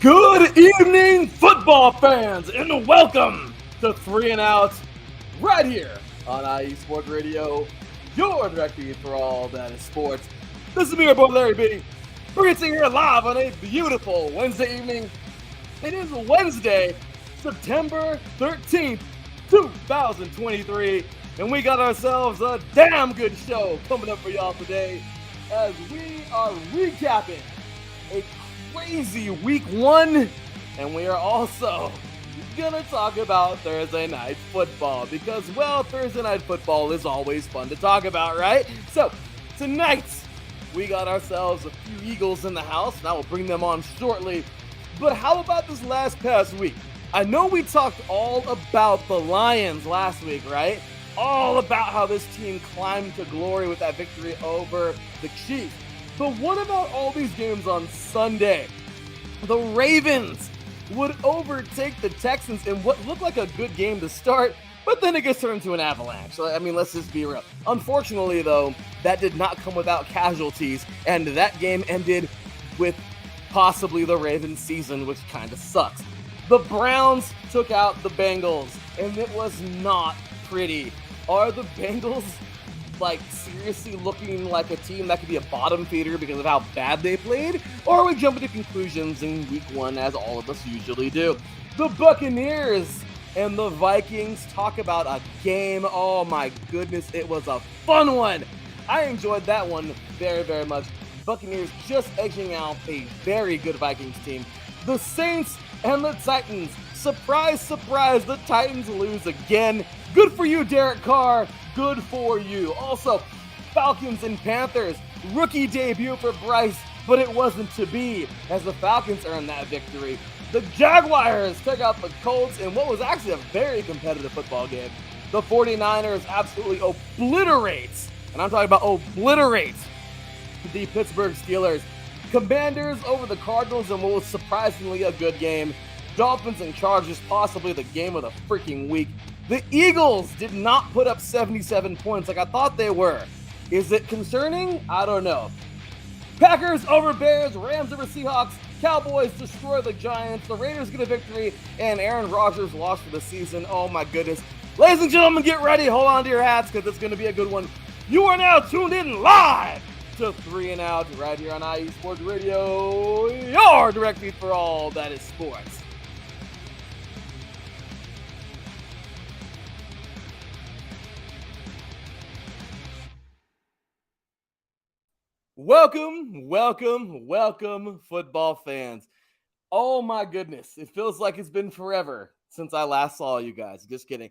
Good evening, football fans, and welcome to 3 and Out right here on IE Sports Radio, your direct feed for all that is sports. This is me, your boy Larry B, bringing it to you here live on a beautiful Wednesday evening. It is Wednesday, September 13th, 2023, and we got ourselves a damn good show coming up for y'all today as we are recapping a crazy week one, and we are also gonna talk about Thursday night football because, well, Thursday night football is always fun to talk about, right? So tonight we got ourselves a few Eagles in the house, and I will bring them on shortly. But how about this past week? I know we talked all about the Lions last week, right? All about how this team climbed to glory with that victory over the Chiefs. But what about all these games on Sunday? The Ravens would overtake the Texans in what looked like a good game to start, but then it gets turned into an avalanche. So, I mean, let's just be real. Unfortunately, though, that did not come without casualties, and that game ended with possibly the Ravens season, which kind of sucks. The Browns took out the Bengals, and it was not pretty. Are the Bengals seriously looking like a team that could be a bottom feeder because of how bad they played? Or are we jumping to conclusions in week one as all of us usually do? The Buccaneers and the Vikings talk about a game. Oh my goodness, it was a fun one. I enjoyed that one very, very much. Buccaneers just edging out a very good Vikings team. The Saints and the Titans. Surprise, surprise, the Titans lose again. Good for you, Derek Carr. Good for you. Also, Falcons and Panthers. Rookie debut for Bryce, but it wasn't to be as the Falcons earned that victory. The Jaguars took out the Colts in what was actually a very competitive football game. The 49ers absolutely obliterate, and I'm talking about obliterate, the Pittsburgh Steelers. Commanders over the Cardinals in what was surprisingly a good game. Dolphins and Chargers, possibly the game of the freaking week. The Eagles did not put up 77 points like I thought they were. Is it concerning? I don't know. Packers over Bears, Rams over Seahawks, Cowboys destroy the Giants, the Raiders get a victory, and Aaron Rodgers lost for the season. Oh my goodness. Ladies and gentlemen, get ready. Hold on to your hats because it's going to be a good one. You are now tuned in live to 3 and Out right here on IE Sports Radio, your direct feed for all that is sports. Welcome, welcome, welcome, football fans. Oh my goodness, it feels like it's been forever since I last saw you guys. Just kidding.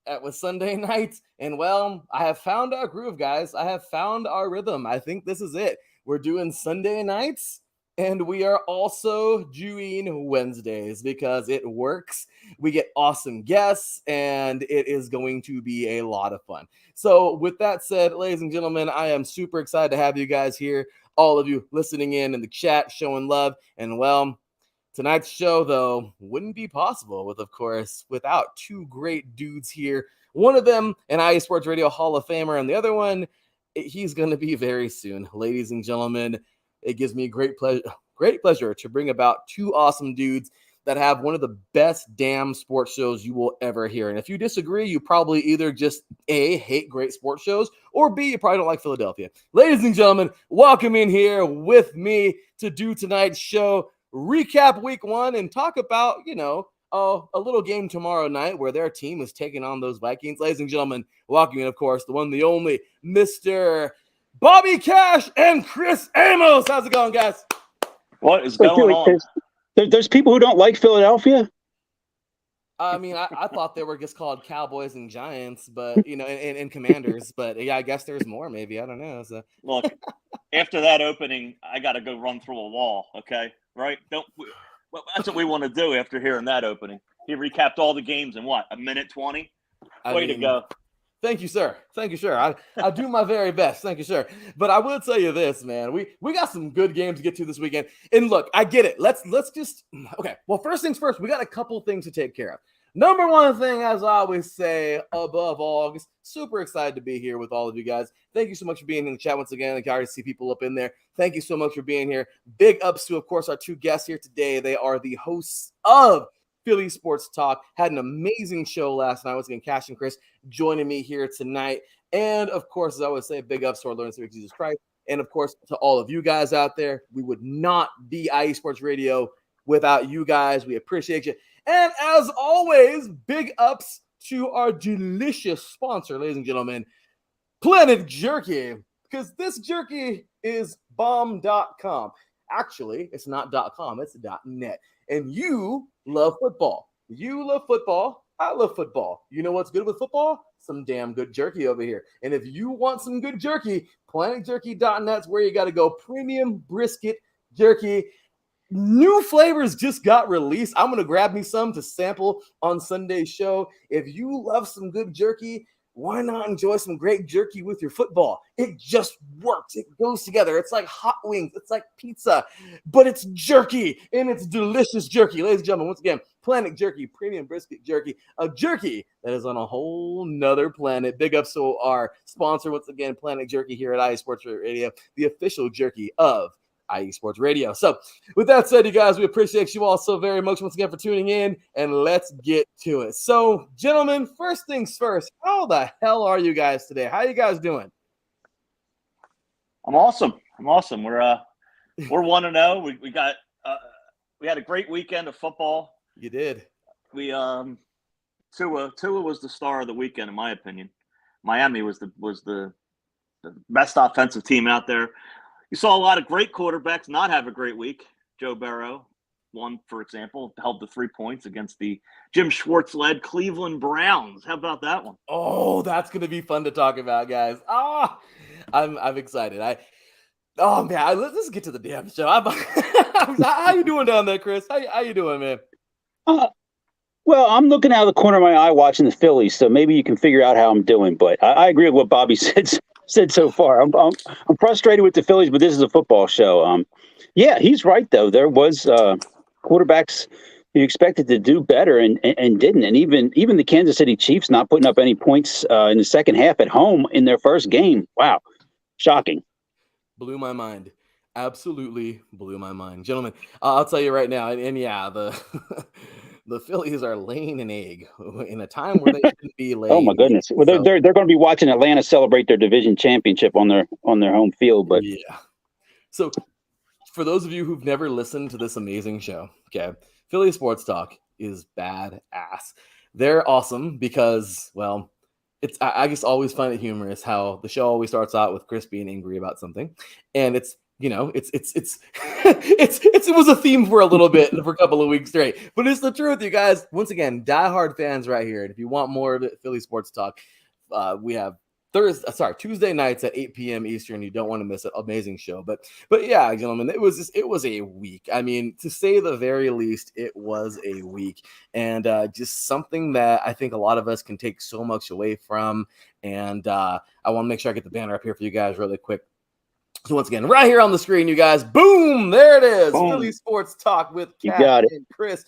It was Sunday night, and well, I have found our groove, guys. I have found our rhythm. I think this is it. We're doing Sunday nights, and we are also doing Wednesdays because it works. We get awesome guests, and it is going to be a lot of fun. So with that said, ladies and gentlemen, I am super excited to have you guys here, all of you listening in the chat, showing love. And well, tonight's show, though, wouldn't be possible without two great dudes here. One of them, an IE Sports Radio Hall of Famer, and the other one, he's going to be very soon. Ladies and gentlemen, it gives me great pleasure to bring about two awesome dudes that have one of the best damn sports shows you will ever hear. And if you disagree, you probably either just A, hate great sports shows, or B, you probably don't like Philadelphia. Ladies and gentlemen, welcome in here with me to do tonight's show, recap week one, and talk about, a little game tomorrow night where their team is taking on those Vikings. Ladies and gentlemen, welcoming, of course, the one, the only, Mr. Bobby Cash and Chris Amos. How's it going, guys? What is going on? There's people who don't like Philadelphia? I mean, I thought they were just called Cowboys and Giants, but, and Commanders. But, yeah, I guess there's more, maybe. I don't know. So. Look, after that opening, I got to go run through a wall, okay? Right? That's what we want to do after hearing that opening. He recapped all the games in, what, a minute 20? Way to go. Thank you, sir. Thank you, sir. I do my very best. Thank you, sir. But I will tell you this, man. We got some good games to get to this weekend. And look, I get it. Let's just okay. Well, first things first, we got a couple things to take care of. Number one thing, as I always say, above all, just super excited to be here with all of you guys. Thank you so much for being in the chat once again. I can already see people up in there. Thank you so much for being here. Big ups to, of course, our two guests here today. They are the hosts of Philly Sports Talk. Had an amazing show last night. Once again, Cash and Chris joining me here tonight. And, of course, as I always say, big ups to our Lord and Savior Jesus Christ. And, of course, to all of you guys out there. We would not be IE Sports Radio without you guys. We appreciate you. And as always, big ups to our delicious sponsor, ladies and gentlemen, Planet Jerky, because this jerky is bomb.com. Actually, it's not .com, it's .net. And you love football. You love football. I love football. You know what's good with football? Some damn good jerky over here. And if you want some good jerky, planetjerky.net's where you got to go. Premium brisket jerky. New flavors just got released. I'm going to grab me some to sample on Sunday's show. If you love some good jerky, why not enjoy some great jerky with your football? It just works. It goes together. It's like hot wings. It's like pizza, but it's jerky, and it's delicious jerky. Ladies and gentlemen, once again, Planet Jerky, premium brisket jerky, a jerky that is on a whole nother planet. Big ups to our sponsor, once again, Planet Jerky here at IE Sports Radio, the official jerky of IE Sports Radio. So with that said, you guys, we appreciate you all so very much once again for tuning in, and let's get to it. So, gentlemen, first things first, how the hell are you guys today? How you guys doing? I'm awesome. We're 1-0. We had a great weekend of football. You did. We Tua was the star of the weekend, in my opinion. Miami was the best offensive team out there. You saw a lot of great quarterbacks not have a great week. Joe Burrow, one, for example, held the 3 points against the Jim Schwartz-led Cleveland Browns. How about that one? Oh, that's going to be fun to talk about, guys. I'm excited. Let's get to the damn show. How you doing down there, Chris? How you doing, man? Well, I'm looking out of the corner of my eye watching the Phillies, so maybe you can figure out how I'm doing. But I agree with what Bobby said so far. I'm frustrated with the Phillies, but this is a football show. Yeah, he's right though. There was quarterbacks you expected to do better and didn't, and even the Kansas City Chiefs not putting up any points in the second half at home in their first game. Wow, shocking. Blew my mind. Absolutely blew my mind, gentlemen. I'll tell you right now, and yeah, the Phillies are laying an egg in a time where they shouldn't be laying. Oh my goodness! Well, they're going to be watching Atlanta celebrate their division championship on their home field. But yeah. So, for those of you who've never listened to this amazing show, okay, Philly Sports Talk is badass. They're awesome because, well, I just always find it humorous how the show always starts out with Chris being angry about something, and it was a theme for a little bit for a couple of weeks straight, but it's the truth, you guys. Once again, diehard fans right here. And if you want more of it, Philly Sports Talk, we have Tuesday nights at 8 p.m. Eastern. You don't want to miss it. Amazing show. But yeah, gentlemen, it was a week. I mean, to say the very least, it was a week, and just something that I think a lot of us can take so much away from. And I want to make sure I get the banner up here for you guys really quick. So once again, right here on the screen, you guys, boom, there it is. Boom. Philly Sports Talk with Kat and Chris.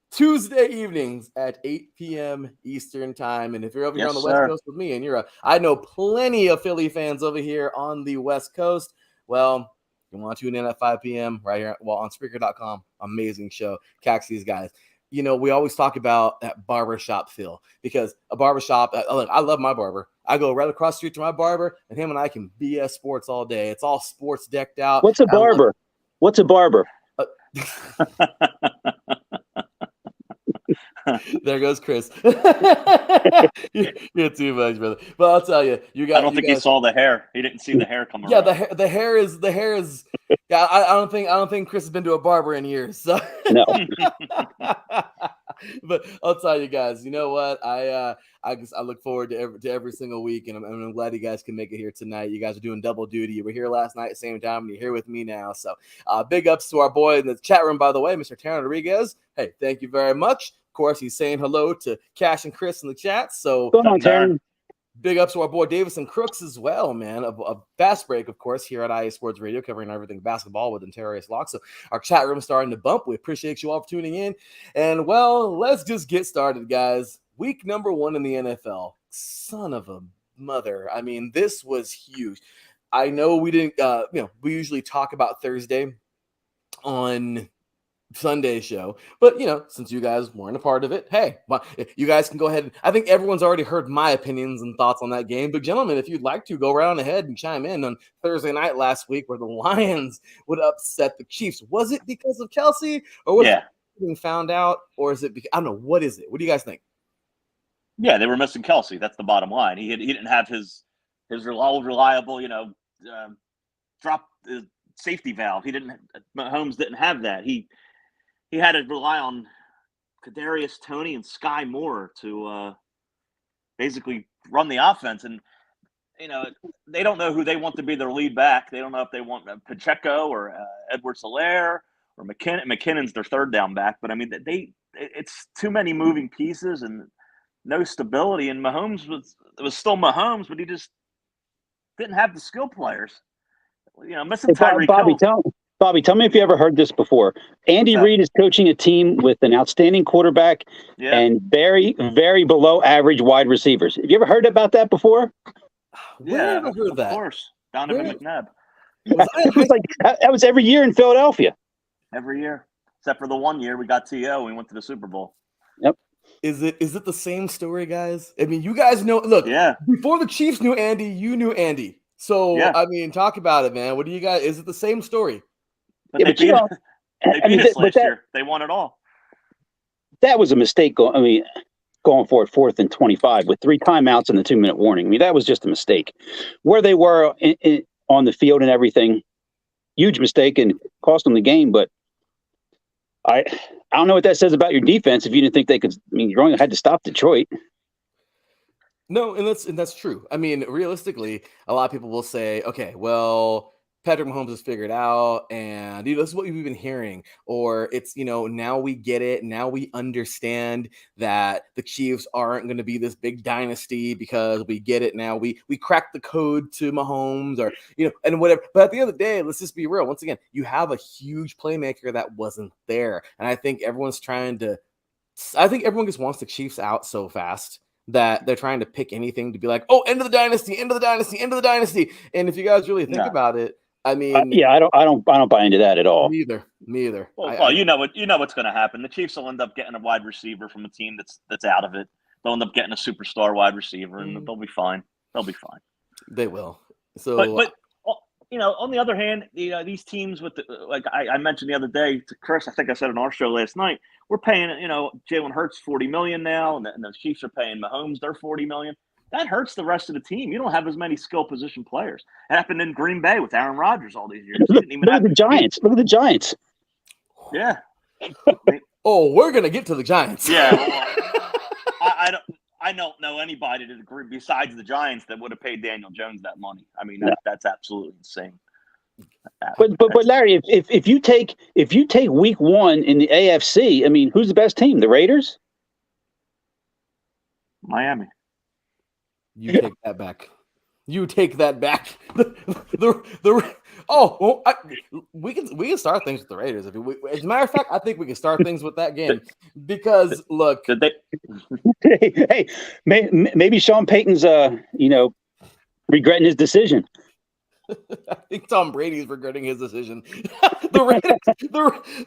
Tuesday evenings at 8 p.m. Eastern time. And if you're over here on the West Coast with me, and I know plenty of Philly fans over here on the West Coast, well, you want to tune in at 5 p.m. right here, on Spreaker.com. Amazing show. Catch these guys. You know, we always talk about that barbershop feel, because a barbershop, I love my barber. I go right across the street to my barber, and him and I can BS sports all day. It's all sports decked out. What's a barber? What's a barber? There goes Chris. You're too much, brother. But I'll tell you, you guys. I don't think he saw the hair. He didn't see the hair come around. Yeah, the hair is. Yeah, I don't think Chris has been to a barber in years. So. No. But I'll tell you guys, you know what? I look forward to every single week, and I'm glad you guys can make it here tonight. You guys are doing double duty. You were here last night at the same time, and you're here with me now. So big ups to our boy in the chat room, by the way, Mr. Taryn Rodriguez. Hey, thank you very much. Of course, he's saying hello to Cash and Chris in the chat. So what's going on, Taryn? Big ups to our boy Davison Crooks as well, man. A fast break, of course, here at IA Sports Radio, covering everything basketball with Interius Lock. So our chat room is starting to bump. We appreciate you all for tuning in. And, well, let's just get started, guys. Week number 1 in the NFL. Son of a mother. I mean, this was huge. I know we didn't, we usually talk about Thursday on Sunday show, but since you guys weren't a part of it, hey, well, you guys can go ahead and I think everyone's already heard my opinions and thoughts on that game, but gentlemen, if you'd like to go around ahead and chime in on Thursday night last week where the Lions would upset the Chiefs. Was it because of Kelsey, or was it being found out, or is it I don't know, what is it? What do you guys think? Yeah, they were missing Kelsey. That's the bottom line. He didn't have his reliable, drop safety valve. Mahomes didn't have that. He had to rely on Kadarius Toney and Sky Moore to basically run the offense. And, they don't know who they want to be their lead back. They don't know if they want Pacheco or Edwards-Helaire or McKinnon. McKinnon's their third down back. But, I mean, it's too many moving pieces and no stability. And Mahomes was still Mahomes, but he just didn't have the skill players. Missing Tyreek Hill. Bobby, tell me if you ever heard this before. Andy Reid is coaching a team with an outstanding quarterback and very, very below average wide receivers. Have you ever heard about that before? Yeah, I've heard that. Of course. Donovan McNabb. That was every year in Philadelphia. Every year. Except for the one year we got T.O. and we went to the Super Bowl. Yep. Is it the same story, guys? I mean, you guys know. Look, before the Chiefs knew Andy, you knew Andy. So, I mean, talk about it, man. What do you guys – is it the same story? But they beat us last year. They won it all. That was a mistake. Going for it 4th and 25 with 3 timeouts and the 2-minute warning. I mean, that was just a mistake. Where they were on the field and everything, huge mistake and cost them the game. But I don't know what that says about your defense if you didn't think they could. I mean, you only had to stop Detroit. No, and that's true. I mean, realistically, a lot of people will say, okay, well, Patrick Mahomes has figured out, and this is what we've been hearing. Or it's, now we get it. Now we understand that the Chiefs aren't going to be this big dynasty because we get it now. We cracked the code to Mahomes, or and whatever. But at the end of the day, let's just be real. Once again, you have a huge playmaker that wasn't there, and I think everyone just wants the Chiefs out so fast that they're trying to pick anything to be like, oh, end of the dynasty, end of the dynasty, end of the dynasty. And if you guys really think about it, I mean, I don't buy into that at all. Me either. Well, you know what's going to happen. The Chiefs will end up getting a wide receiver from a team that's out of it. They'll end up getting a superstar wide receiver, and they'll be fine. They will. So, but on the other hand, these teams with like I mentioned the other day to Chris, I think I said on our show last night, we're paying Jalen Hurts $40 million now, and the Chiefs are paying Mahomes their $40 million. That hurts the rest of the team. You don't have as many skill position players. It happened in Green Bay with Aaron Rodgers all these years. Look at the Giants. Look at the Giants. Yeah. We're gonna get to the Giants. Yeah. I don't know anybody to agree besides the Giants that would have paid Daniel Jones that money. I mean, that's absolutely insane. But Larry, if you take week 1 in the AFC, I mean, who's the best team? The Raiders? Miami. You take that back. We can start things with the Raiders. As a matter of fact, I think we can start things with that game because look. Hey, maybe Sean Payton's regretting his decision. I think Tom Brady's regretting his decision. The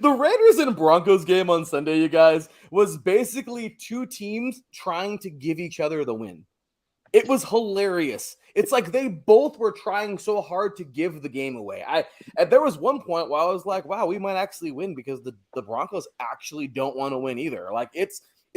Raiders and Broncos game on Sunday, you guys, was basically 2 teams trying to give each other the win. It was hilarious. It's like they both were trying so hard to give the game away. There was one point where I was like, wow, we might actually win because the Broncos actually don't want to win either. Like it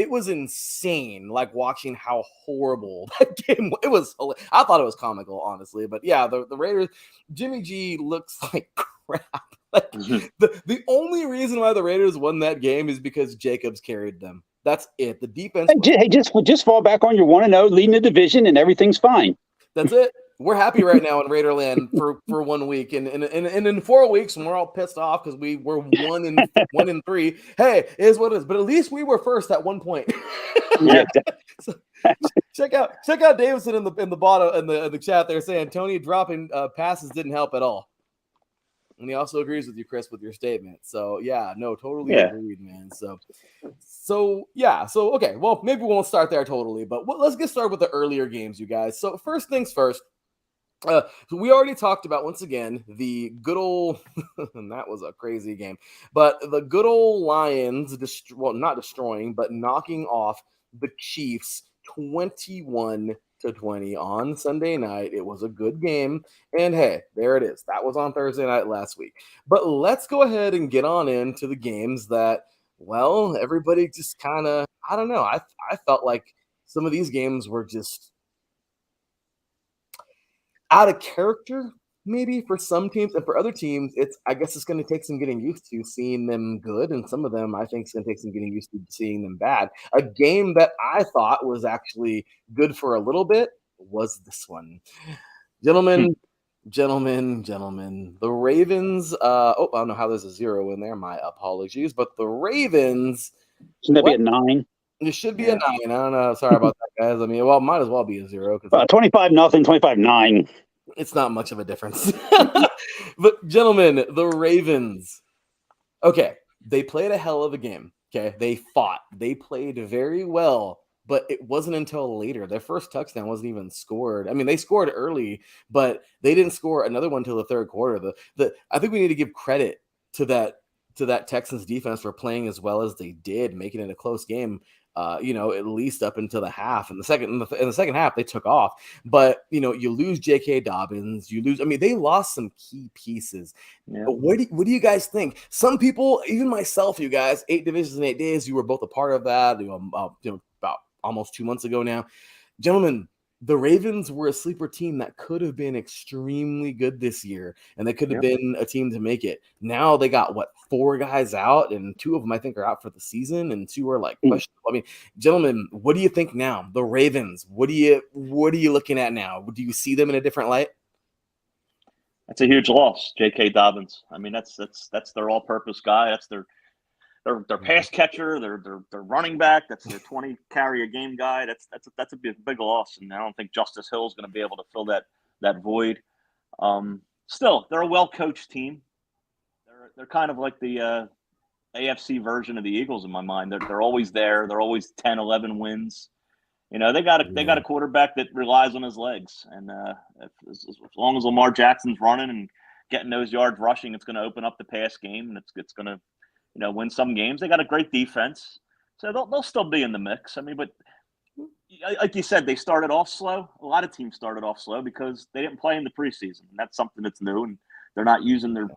was insane, like watching how horrible that game was. It was. I thought it was comical, honestly. But yeah, the Raiders, Jimmy G looks like crap. Like, the only reason why the Raiders won that game is because Jacobs carried them. That's it. The defense. Hey, just fall back on your 1-0, leading the division, and everything's fine. That's it. We're happy right now in Raiderland for 1 week, and in 4 weeks, when we're all pissed off because we were 1-3. Hey, it is what it is. But at least we were first at one point. Yeah. So, check out Davidson in the bottom in the chat there saying Tony dropping passes didn't help at all. And he also agrees with you, Chris, with your statement. So yeah, no, totally agreed, man. So okay. Well, maybe we won't start there totally, but let's get started with the earlier games, you guys. So first things first. We already talked about, once again, the good old and that was a crazy game, but the good old Lions not destroying, but knocking off the Chiefs 21-20 on Sunday night. It was a good game, and hey, there it is. That was on Thursday night last week. But let's go ahead and get on into the games that, well, everybody just kind of, I don't know, I felt like some of these games were just out of character, maybe for some teams, and for other teams, I guess it's going to take some getting used to seeing them good, and some of them I think it's going to take some getting used to seeing them bad. A game that I thought was actually good for a little bit was this one, gentlemen. The Ravens. I don't know how there's a 0 in there. My apologies, but the Ravens. Shouldn't that be a 9? It should be a 9. I don't know. Sorry about that, guys. I mean, well, might as well be a 0 because 25-0, 25-9. It's not much of a difference. But gentlemen, the Ravens. Okay, they played a hell of a game. Okay, they fought. They played very well, but it wasn't until later. Their first touchdown wasn't even scored. I mean, they scored early, but they didn't score another one until the third quarter. I think we need to give credit to that Texans defense for playing as well as they did, making it a close game. At least up until the half. In the second half, they took off. But you lose J.K. Dobbins, they lost some key pieces. Yeah. What do you guys think? Some people, even myself, you guys, 8 divisions in 8 days, you were both a part of that. About almost 2 months ago now, gentlemen. The Ravens were a sleeper team that could have been extremely good this year, and they could have been a team to make it. Now they got 4 guys out, and 2 of them I think are out for the season, and 2 are questionable. I mean, gentlemen, what do you think now? The Ravens, what are you looking at now? Do you see them in a different light? That's a huge loss, J.K. Dobbins. I mean, that's their all-purpose guy. That's their pass catcher, their running back. That's their 20 carry a game guy. That's a big loss, and I don't think Justice Hill is going to be able to fill that void. Still, they're a well coached team. They're kind of like the AFC version of the Eagles in my mind. They're always there. They're always 10, 11 wins. They got a quarterback that relies on his legs, and as long as Lamar Jackson's running and getting those yards rushing, it's going to open up the pass game, and it's going to win some games. They got a great defense, so they'll still be in the mix. I mean, but like you said, they started off slow. A lot of teams started off slow because they didn't play in the preseason, and that's something that's new. And they're not using they're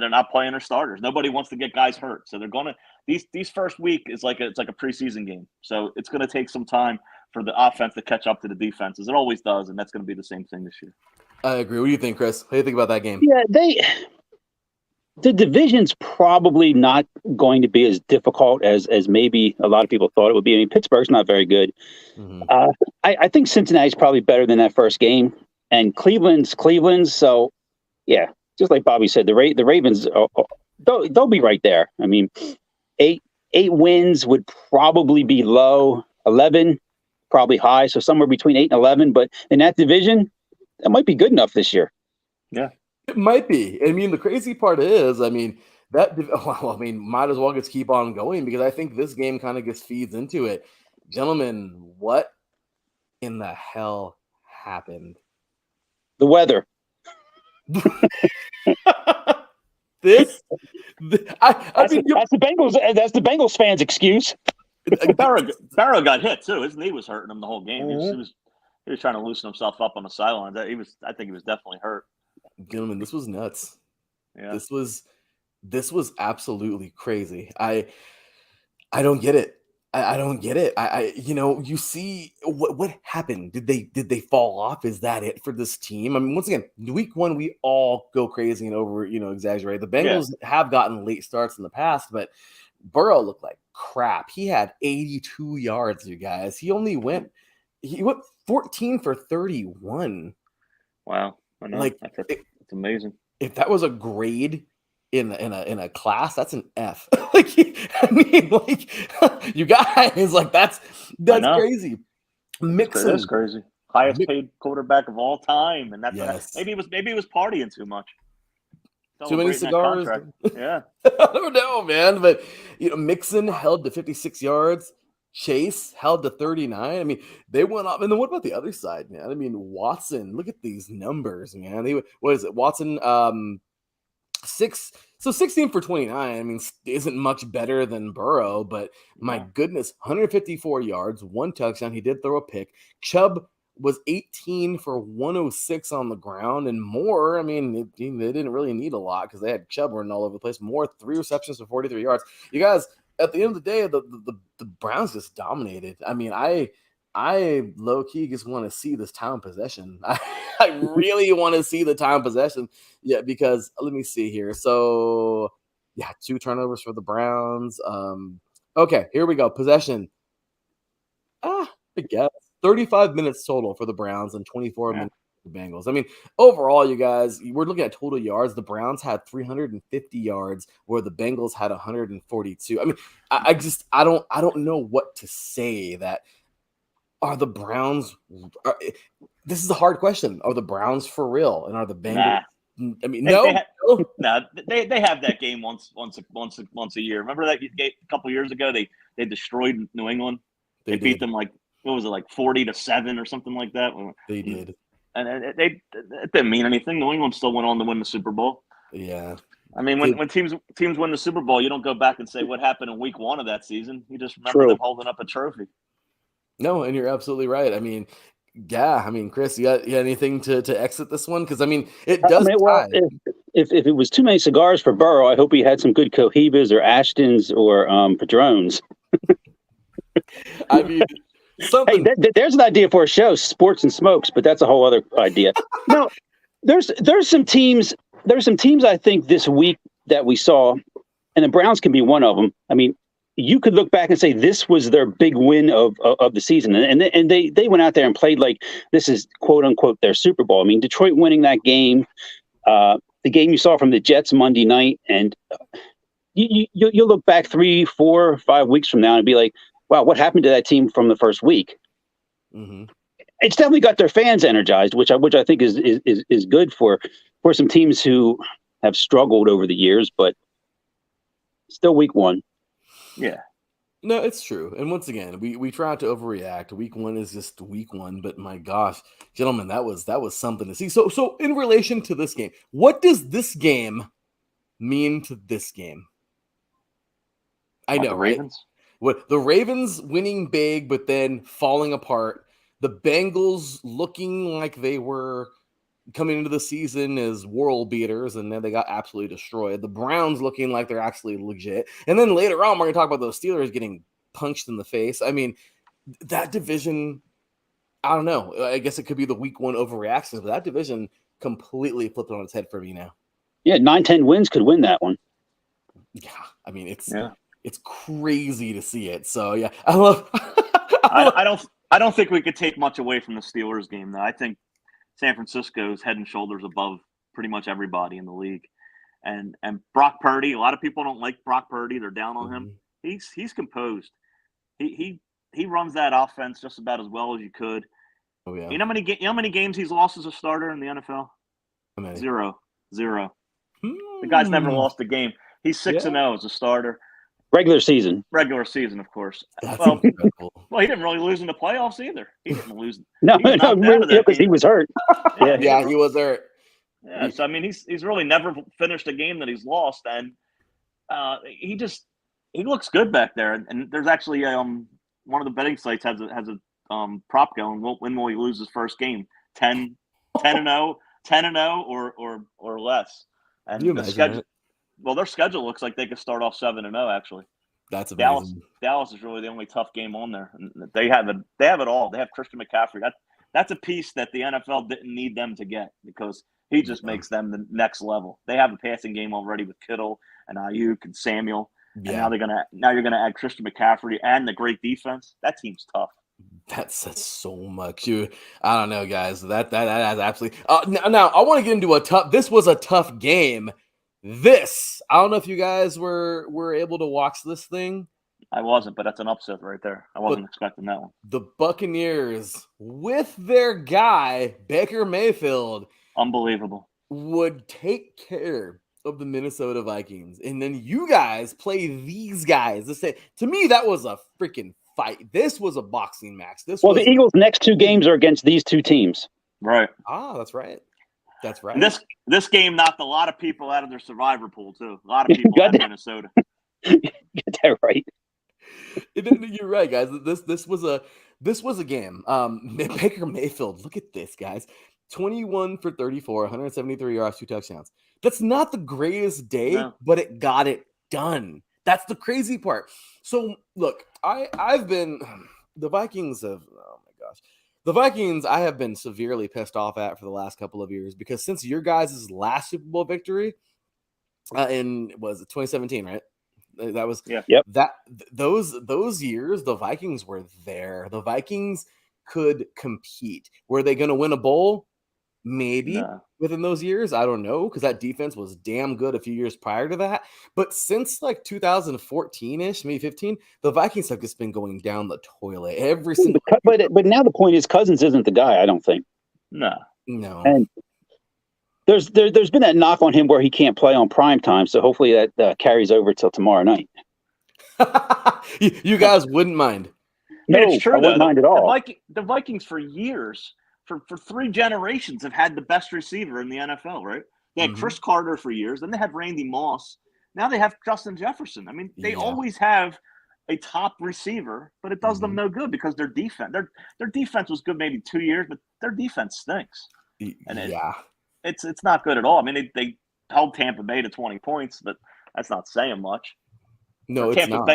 not playing their starters. Nobody wants to get guys hurt, so they're gonna these first week is it's like a preseason game. So it's gonna take some time for the offense to catch up to the defense, as it always does, and that's gonna be the same thing this year. I agree. What do you think, Chris? What do you think about that game? Yeah, the division's probably not going to be as difficult as maybe a lot of people thought it would be. I mean, Pittsburgh's not very good. Mm-hmm. I think Cincinnati's probably better than that first game, and Cleveland's. So, yeah, just like Bobby said, the Ravens, they'll be right there. I mean, 8 wins would probably be low, 11 probably high, so somewhere between 8 and 11. But in that division, that might be good enough this year. Yeah. It might be. I mean, the crazy part is, might as well just keep on going, because I think this game kind of just feeds into it. Gentlemen, what in the hell happened? The weather. That's the Bengals. That's the Bengals fans' excuse. Barrow got hit too. His knee was hurting him the whole game. Mm-hmm. He was trying to loosen himself up on the sidelines. I think he was definitely hurt. Gentlemen, this was nuts. Yeah. This was absolutely crazy. I don't get it. I don't get it. You see what happened? Did they fall off? Is that it for this team? I mean, once again, week 1, we all go crazy and exaggerate. The Bengals have gotten late starts in the past, but Burrow looked like crap. He had 82 yards, you guys. He went 14 for 31. Wow, I know. Like, That's amazing. if that was a grade in a class, that's an F. Like, I mean, like, you guys, like, that's I know. crazy. That's Mixon, crazy. Highest paid quarterback of all time, and that's yes. maybe he was partying too much. Too many Celebrating that cigars. contract. Yeah. I don't know, man. But Mixon held to 56 yards. Chase held to 39. I mean, they went up. And then what about the other side, man? I mean, Watson, look at these numbers, man. What is it? Watson, 16 for 29. I mean, isn't much better than Burrow, but my goodness, 154 yards, 1 touchdown. He did throw a pick. Chubb was 18 for 106 on the ground and more. I mean, they didn't really need a lot because they had Chubb running all over the place. More 3 receptions for 43 yards. You guys, at the end of the day, the Browns just dominated. I mean, I low key just want to see this time possession. I really want to see the time possession. Yeah, because let me see here. So, yeah, 2 turnovers for the Browns. Okay, here we go. Possession. I guess 35 minutes total for the Browns and 24 minutes for the Bengals. I mean, overall, you guys, we're looking at total yards. The Browns had 350 yards, where the Bengals had 142. I mean, I don't know what to say. That are the Browns. This is a hard question. Are the Browns for real, and are the Bengals? Nah. I mean, they have that game once a year. Remember that a couple years ago? They destroyed New England. They beat them like, what was it, like 40-7 or something like that? They did, and it didn't mean anything. New England still went on to win the Super Bowl. Yeah, I mean, when teams win the Super Bowl, you don't go back and say what happened in Week 1 of that season. You just remember them holding up a trophy. No, and you're absolutely right. I mean, yeah. I mean, Chris, you got anything to exit this one? Because I mean, it does. Well, if it was too many cigars for Burrow, I hope he had some good Cohibas or Ashtons or Padrones. I mean, something. Hey, there's an idea for a show: sports and smokes. But that's a whole other idea. No, there's some teams. There's some teams I think this week that we saw, and the Browns can be one of them. I mean, you could look back and say this was their big win of the season, and they went out there and played like this is quote unquote their Super Bowl. I mean, Detroit winning that game, the game you saw from the Jets Monday night, and you'll look back 3, 4, 5 weeks from now and be like, wow, what happened to that team from the first week? Mm-hmm. It's definitely got their fans energized, which I think is good for some teams who have struggled over the years, but still week 1. Yeah. No, it's true. And once again, we try to overreact. Week 1 is just week 1, but my gosh, gentlemen, that was something to see. So in relation to this game, what does this game mean to this game? I know, right? Ravens? What the Ravens winning big, but then falling apart. The Bengals looking like they were coming into the season as world beaters, and then they got absolutely destroyed. The Browns looking like they're actually legit. And then later on, we're going to talk about those Steelers getting punched in the face. I mean, that division, I don't know. I guess it could be the week 1 overreaction, but that division completely flipped on its head for me now. Yeah, 9-10 wins could win that one. Yeah, I mean, it's crazy to see it. So, yeah, I love I don't think we could take much away from the Steelers game, though. I think San Francisco's head and shoulders above pretty much everybody in the league. And Brock Purdy, a lot of people don't like Brock Purdy. They're down on him. He's composed. He runs that offense just about as well as you could. Oh, yeah. You know how many games he's lost as a starter in the NFL? Zero. The guy's never lost a game. He's 6-0 as a starter. Regular season, of course. That's incredible. Well, he didn't really lose in the playoffs either. He didn't lose. because he was hurt. Yeah, he was hurt. Yeah, so I mean, he's really never finished a game that he's lost, and he looks good back there. And there's actually one of the betting sites has a prop going. When will he lose his first game? 10-0, 10-0 or less. And the schedule. Well, their schedule looks like they could start off 7-0. Actually, that's amazing. Dallas is really the only tough game on there. And they have it all. They have Christian McCaffrey. That's a piece that the NFL didn't need them to get because he just makes them the next level. They have a passing game already with Kittle and Ayuk and Samuel. Yeah. And now you're gonna add Christian McCaffrey and the great defense. That team's tough. That says so much. I don't know, guys. That is absolutely. Now I want to get into a tough. This was a tough game. I don't know if you guys were able to watch this thing. I wasn't, but that's an upset right there. I wasn't expecting that one. The Buccaneers with their guy Baker Mayfield, unbelievable, would take care of the Minnesota Vikings, and then you guys play these guys. To me, that was a freaking fight. This was a boxing match. The Eagles' next 2 games are against these 2 teams. Right. That's right. That's right. And this game knocked a lot of people out of their survivor pool too. A lot of people out of Minnesota. Get that right. You're right, guys. This was a game. Baker Mayfield. Look at this, guys. 21 for 34, 173 yards, 2 touchdowns. That's not the greatest day, but it got it done. That's the crazy part. So look, I've been the Vikings have. Oh my gosh. The Vikings, I have been severely pissed off at for the last couple of years because since your guys' last Super Bowl victory was 2017, right? That was those years the Vikings were there. The Vikings could compete. Were they going to win a bowl? Maybe within those years. I don't know, because that defense was damn good a few years prior to that. But since like 2014-ish, maybe 15, the Vikings have just been going down the toilet every single year. But now the point is Cousins isn't the guy, I don't think. No. And there's been that knock on him where he can't play on prime time, so hopefully that carries over till tomorrow night. You guys wouldn't mind. No, it's true, I wouldn't mind at all. The Vikings for years, for 3 generations, have had the best receiver in the NFL, right? They had Chris Carter for years. Then they had Randy Moss. Now they have Justin Jefferson. I mean, they always have a top receiver, but it does them no good because their defense was good maybe 2 years, but their defense stinks. And it's not good at all. I mean, they held Tampa Bay to 20 points, but that's not saying much. No, it's not.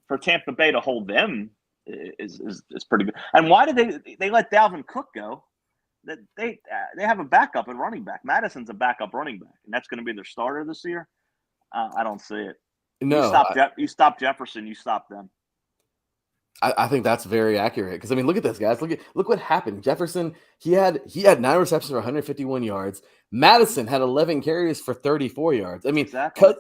For Tampa Bay to hold them is pretty good. And why did they let Dalvin Cook go? That they have a backup at running back. Madison's a backup running back, and that's going to be their starter this year. I don't see it. No, you stop Jefferson, you stop them. I think that's very accurate because I mean, look at this, guys. Look what happened. Jefferson, he had 9 receptions for 151 yards. Madison had 11 carries for 34 yards. I mean, exactly.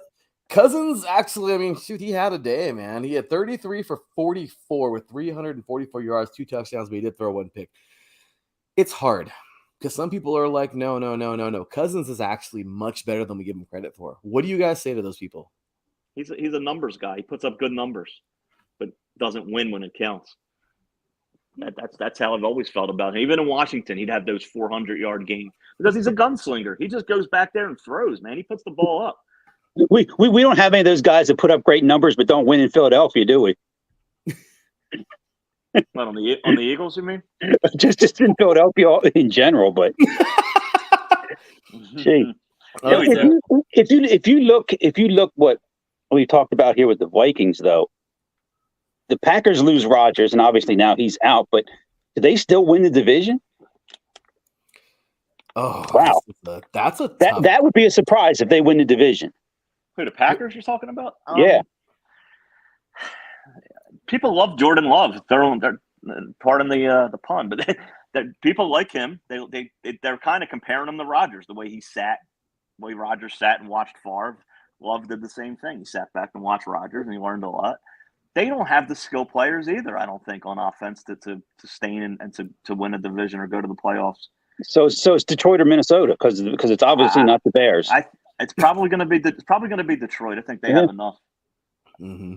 Cousins actually, I mean, shoot, he had a day, man. He had 33 for 44 with 344 yards, 2 touchdowns, but he did throw 1 pick. It's hard because some people are like, no. Cousins is actually much better than we give him credit for. What do you guys say to those people? He's a numbers guy. He puts up good numbers, but doesn't win when it counts. That's how I've always felt about him. Even in Washington, he'd have those 400-yard games because he's a gunslinger. He just goes back there and throws, man. He puts the ball up. We don't have any of those guys that put up great numbers but don't win in Philadelphia, do we? What, on the Eagles, you mean? just in Philadelphia in general, but gee. If you look what we talked about here with the Vikings, though, the Packers lose Rodgers, and obviously now he's out, but do they still win the division? Oh wow, that would be a surprise if they win the division. Who, the Packers you're talking about? Yeah. People love Jordan Love. They're pardon the pun, but people like him. They're kind of comparing him to Rodgers, the way he sat, the way Rodgers sat and watched Favre. Love did the same thing. He sat back and watched Rodgers, and he learned a lot. They don't have the skill players either, I don't think, on offense to sustain and to win a division or go to the playoffs. So it's Detroit or Minnesota because it's obviously not the Bears. It's probably going to be Detroit. I think they have enough. Mm-hmm.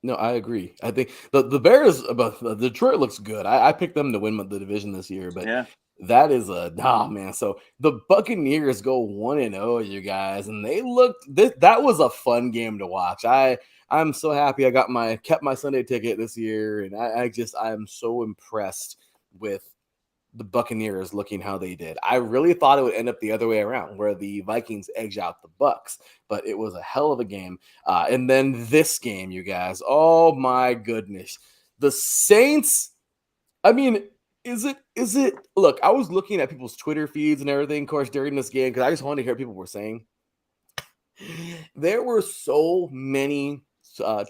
No, I agree. I think the Bears, Detroit looks good. I picked them to win the division this year, but that is man. So the Buccaneers go 1-0, you guys, and they looked. That was a fun game to watch. I'm so happy I kept my Sunday ticket this year, and I'm so impressed with the Buccaneers looking how they did. I really thought it would end up the other way around, where the Vikings edge out the Bucs, but it was a hell of a game. And then this game, you guys, oh my goodness, the Saints. I mean, is it? Look, I was looking at people's Twitter feeds and everything, of course, during this game because I just wanted to hear what people were saying. There were so many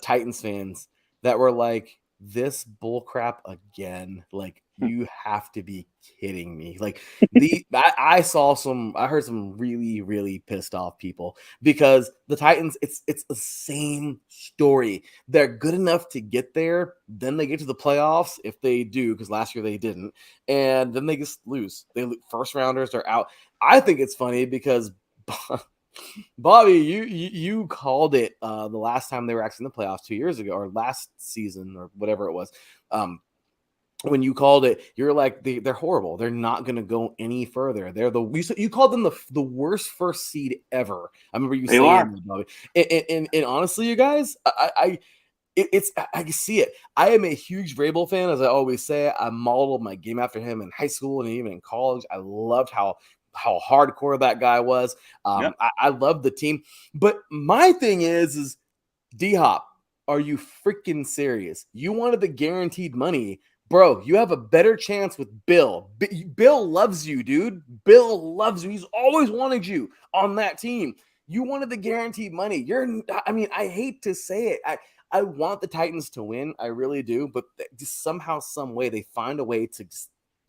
Titans fans that were like, this bullcrap again. Like, you have to be kidding me. Like, I heard some really, really pissed off people because the Titans, it's the same story. They're good enough to get there, then they get to the playoffs if they do, because last year they didn't, and then they just lose. First rounders are out. I think it's funny because Bobby, you called it the last time they were actually in the playoffs 2 years ago, or last season, or whatever it was. When you called it, you're like, they're horrible. They're not going to go any further. You called them the worst first seed ever. I remember you saying that, Bobby. And honestly, you guys, I can see it. I am a huge Vrabel fan, as I always say. I modeled my game after him in high school and even in college. I loved how hardcore that guy was. Yep. I love the team. But my thing is D-Hop, are you freaking serious? You wanted the guaranteed money. Bro, you have a better chance with Bill. Bill loves you, dude. Bill loves you. He's always wanted you on that team. You wanted the guaranteed money. I hate to say it. I want the Titans to win. I really do. But just somehow, some way, they find a way to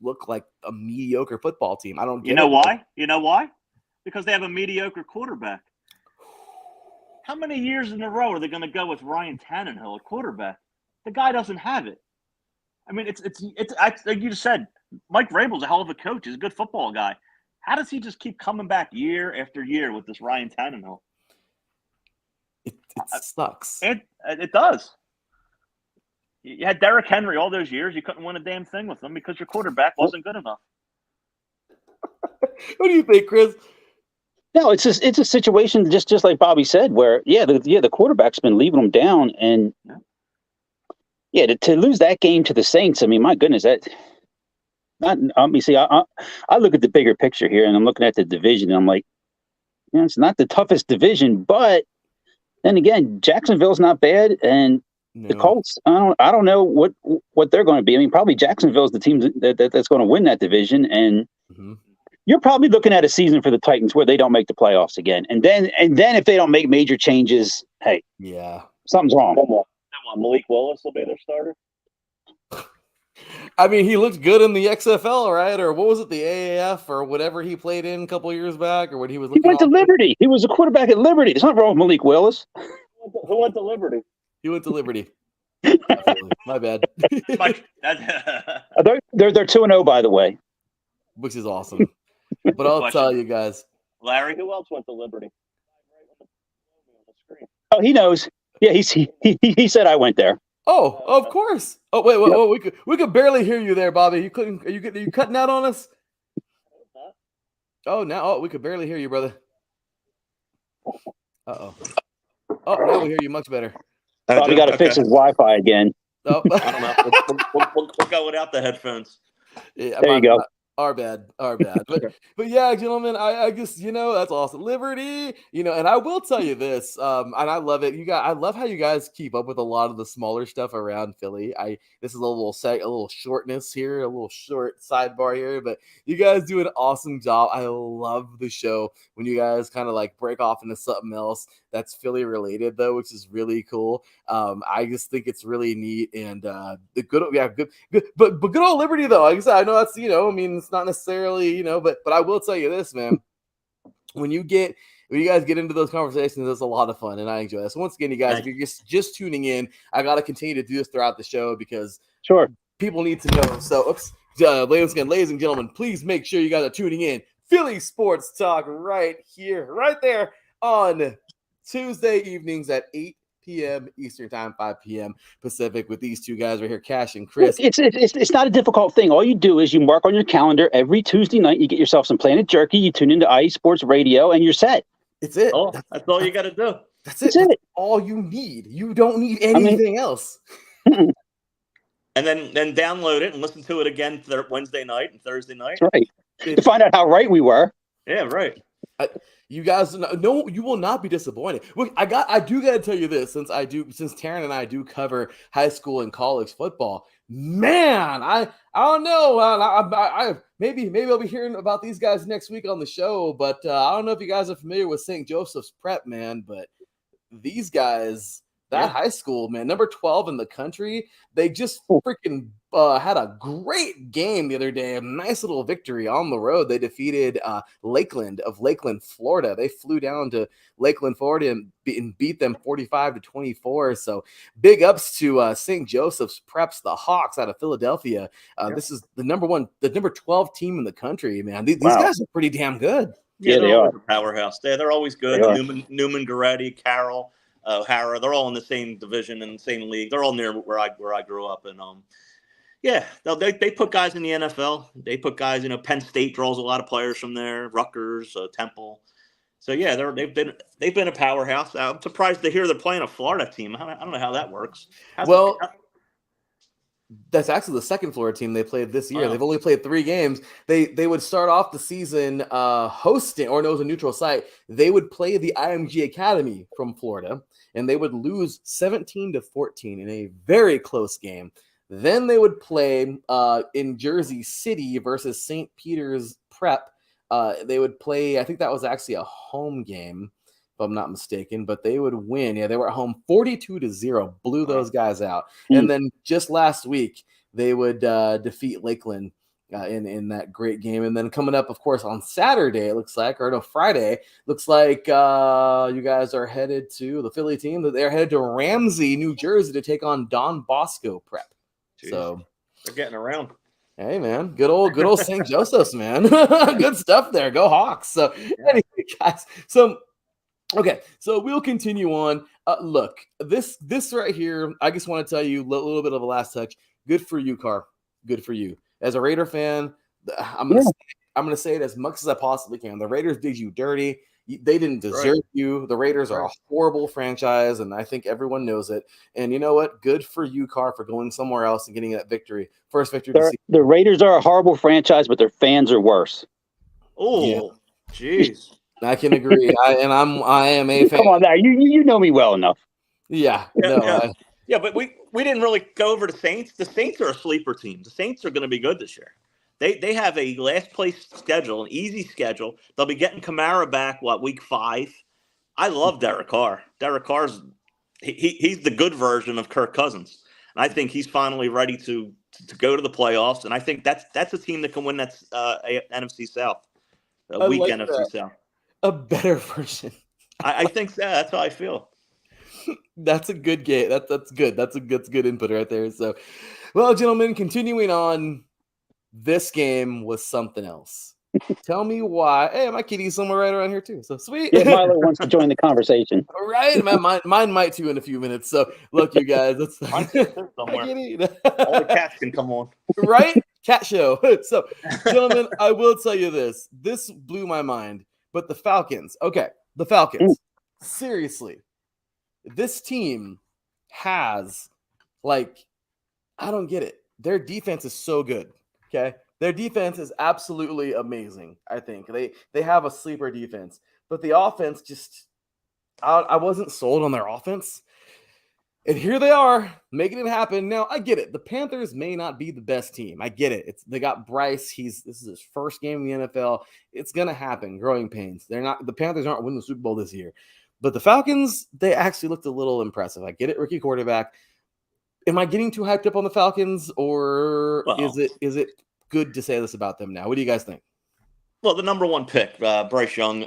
look like a mediocre football team. I don't get it. Why? You know why? Because they have a mediocre quarterback. How many years in a row are they going to go with Ryan Tannehill, a quarterback? The guy doesn't have it. I mean, it's like you just said, Mike Vrabel's a hell of a coach. He's a good football guy. How does he just keep coming back year after year with this Ryan Tannehill? It sucks. It does. You had Derrick Henry all those years. You couldn't win a damn thing with him because your quarterback wasn't good enough. What do you think, Chris? No, it's a situation just like Bobby said, where the quarterback's been leaving them down, and to lose that game to the Saints. I mean, my goodness, that. I look at the bigger picture here, and I'm looking at the division, and I'm like, it's not the toughest division, but then again, Jacksonville's not bad, and the Colts, I don't know what they're going to be. I mean, probably Jacksonville's the team that's going to win that division, and you're probably looking at a season for the Titans where they don't make the playoffs again, and then if they don't make major changes, hey, something's wrong. Malik Willis will be their starter. I mean, he looked good in the XFL, right? Or what was it, the AAF, or whatever he played in a couple of years back, or when he was. He went to Liberty. He was a quarterback at Liberty. There's nothing wrong with Malik Willis. Who went to Liberty? He went to Liberty. My bad. They're 2-0, by the way, which is awesome. But I'll tell you guys, Larry, who else went to Liberty? Oh, he knows. Yeah, he said I went there. Oh, of course. Oh, wait. Yep. We could barely hear you there, Bobby. Are you cutting out on us? Oh, now we could barely hear you, brother. Uh-oh. Oh, now we hear you much better. Bobby got to fix his Wi-Fi again. Oh. I don't know. We'll go without the headphones. Yeah, there you go. Our bad. But yeah, gentlemen, I guess, that's awesome. Liberty, and I will tell you this, and I love it. I love how you guys keep up with a lot of the smaller stuff around Philly. This is a little shortness here, a little short sidebar here, but you guys do an awesome job. I love the show when you guys kind of like break off into something else that's Philly related, though, which is really cool. I just think it's really neat, and good, but good old Liberty, though. Like I said, I know that's it's not necessarily but I will tell you this, man. When you guys get into those conversations, it's a lot of fun, and I enjoy this. So once again, you guys, if you're just tuning in, I got to continue to do this throughout the show because people need to know. So, ladies and gentlemen, please make sure you guys are tuning in. Philly Sports Talk right here, right there on Tuesday evenings at 8 p.m. Eastern Time, 5 p.m. Pacific, with these two guys right here, Cash and Chris. It's not a difficult thing. All you do is you mark on your calendar every Tuesday night. You get yourself some Planet Jerky. You tune into IE Sports Radio, and you're set. It's it. Oh, that's all you got to do. That's it. That's all you need. You don't need anything else. And then download it and listen to it again Wednesday night and Thursday night. That's right. To find out how right we were. Yeah, right. You guys know you will not be disappointed. Look, I do got to tell you this, since Taryn and I do cover high school and college football. Man, I don't know. I maybe I'll be hearing about these guys next week on the show, but I don't know if you guys are familiar with St. Joseph's Prep, man. But these guys, That high school, man, number 12 in the country. They just freaking had a great game the other day. A nice little victory on the road. They defeated Lakeland of Lakeland, Florida. They flew down to Lakeland, Florida, and beat them 45-24. So big ups to St. Joseph's Preps, the Hawks out of Philadelphia. This is the number 12 team in the country, man. These guys are pretty damn good. Yeah, they're they always are. a powerhouse. They're always good. Newman, Goretti, Carroll, O'Hara, they're all in the same division and the same league. They're all near where I grew up. And they put guys in the NFL. They put guys, Penn State draws a lot of players from there, Rutgers, Temple. So yeah, they've been a powerhouse. I'm surprised to hear they're playing a Florida team. I don't know how that works. That's actually the second Florida team they played this year. Wow. They've only played 3 games. They would start off the season hosting, or no, it was a neutral site. They would play the IMG Academy from Florida, and they would lose 17-14 in a very close game. Then they would play in Jersey City versus St. Peter's Prep. They would play, I think that was actually a home game, if I'm not mistaken, but they would win. Yeah, they were at home 42-0, blew those guys out. And then just last week, they would defeat Lakeland in that great game. And then coming up, of course, on Saturday, it looks like, or no, Friday, looks like you guys are headed to the Philly team. They're headed to Ramsey, New Jersey to take on Don Bosco Prep. Jeez. So they're getting around. Hey man, good old St. Joseph's, man. Good stuff there. Go Hawks. So anyway, guys, okay, so we'll continue on. Look, this right here, I just want to tell you a little bit of a last touch. Good for you, Carr. Good for you. As a Raider fan, I'm gonna say it as much as I possibly can. The Raiders did you dirty. They didn't deserve you. The Raiders are a horrible franchise, and I think everyone knows it. And you know what? Good for you, Carr, for going somewhere else and getting that victory. First victory. The Raiders are a horrible franchise, but their fans are worse. Oh, jeez. I can agree. I am a fan. Come on, now you know me well enough. Yeah. But we didn't really go over the Saints. The Saints are a sleeper team. The Saints are going to be good this year. They have a last place schedule, an easy schedule. They'll be getting Kamara back, week 5. I love Derek Carr. Derek Carr's he's the good version of Kirk Cousins. And I think he's finally ready to go to the playoffs. And I think that's a team that can win that NFC South. NFC South. A better version. I think so. That's how I feel. That's a good game. That's good. That's good input right there. So, well, gentlemen, continuing on. This game was something else. Tell me why. Hey, my kitty's somewhere right around here too. So sweet. Yeah, Milo wants to join the conversation. All right, mine might too in a few minutes. So look, you guys, that's somewhere. All the cats can come on. Right? Cat show. So, gentlemen, I will tell you this. This blew my mind. But the Falcons. Okay, the Falcons. Seriously, this team has I don't get it. Their defense is so good. Okay, their defense is absolutely amazing. I think they have a sleeper defense, but the offense just I wasn't sold on their offense, and here they are making it happen. Now I get it. The Panthers may not be the best team. I get it. They got Bryce. This is his first game in the NFL. It's gonna happen. Growing pains. The Panthers aren't winning the Super Bowl this year, but the Falcons, they actually looked a little impressive. I get it. Rookie quarterback. Am I getting too hyped up on the Falcons, or is it good to say this about them now? What do you guys think? Well, the number 1 pick, Bryce Young,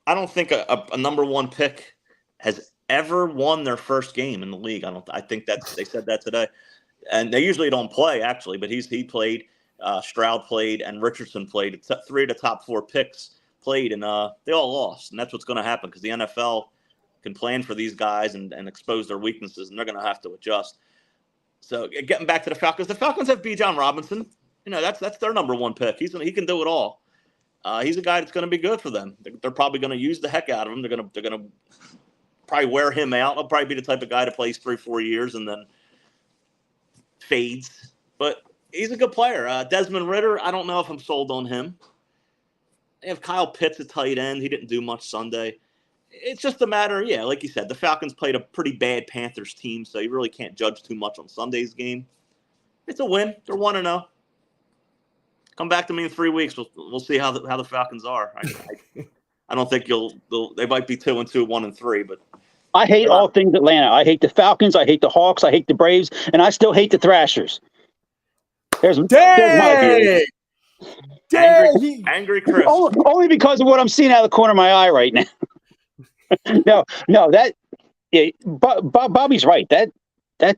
I don't think a number 1 pick has ever won their first game in the league. I think they said that today, and they usually don't play actually, but he played, Stroud played, and Richardson played. 3 of the top 4 picks played, and they all lost, and that's what's going to happen because the NFL can plan for these guys and expose their weaknesses, and they're going to have to adjust. So getting back to the Falcons have Bijan Robinson. That's their number 1 pick. He can do it all. He's a guy that's going to be good for them. They're probably going to use the heck out of him. They're going to probably wear him out. He'll probably be the type of guy that plays 3-4 years and then fades. But he's a good player. Desmond Ridder, I don't know if I'm sold on him. They have Kyle Pitts at tight end. He didn't do much Sunday. It's just a matter, like you said, the Falcons played a pretty bad Panthers team, so you really can't judge too much on Sunday's game. It's a win. They're 1-0. Come back to me in 3 weeks. We'll see how the Falcons are. I don't think they might be 2-2, 1-3, but I hate all things Atlanta. I hate the Falcons. I hate the Hawks. I hate the Braves, and I still hate the Thrashers. There's my view. Angry Chris. Only because of what I'm seeing out of the corner of my eye right now. no, that yeah, Bobby's right. I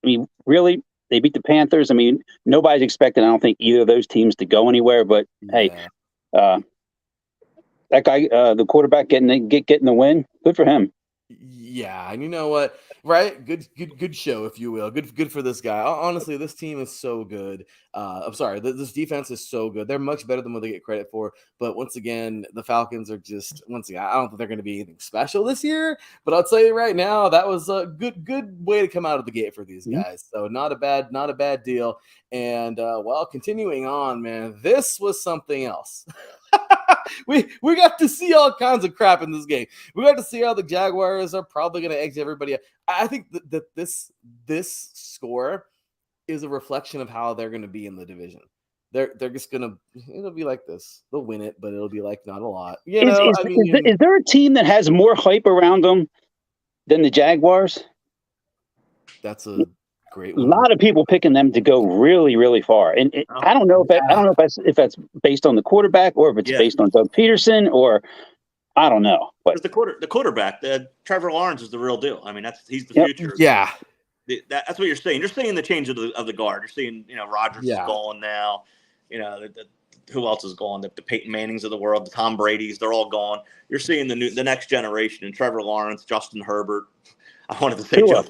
mean, really, they beat the Panthers. I mean, nobody's expecting, I don't think, either of those teams to go anywhere. But hey, that guy, the quarterback, getting the win. Good for him. Yeah, and you know what? Right? Good show, if you will. Good for this guy. Honestly, this team is so good. I'm sorry, this defense is so good. They're much better than what they get credit for. But once again, the Falcons are just I don't think they're going to be anything special this year. But I'll tell you right now, that was a good way to come out of the gate for these guys. So not a bad deal. And well, continuing on, man, this was something else. we got to see all kinds of crap in this game. We got to see how the Jaguars are probably going to exit everybody. I think that this score is a reflection of how they're going to be in the division. They're just going to, it'll be like this. They'll win it, but it'll be like not a lot. Is there a team that has more hype around them than the Jaguars? That's a great one. A lot of people picking them to go really, really far, and I don't know if that's based on the quarterback or if it's based on Doug Peterson or I don't know. But the quarterback, Trevor Lawrence is the real deal. I mean, he's the future. Yeah, that's what you're saying. You're seeing the change of the guard. You're seeing Rodgers is gone now. Who else is gone? The Peyton Mannings of the world, the Tom Brady's, they're all gone. You're seeing the next generation, and Trevor Lawrence, Justin Herbert. I wanted to say Joe.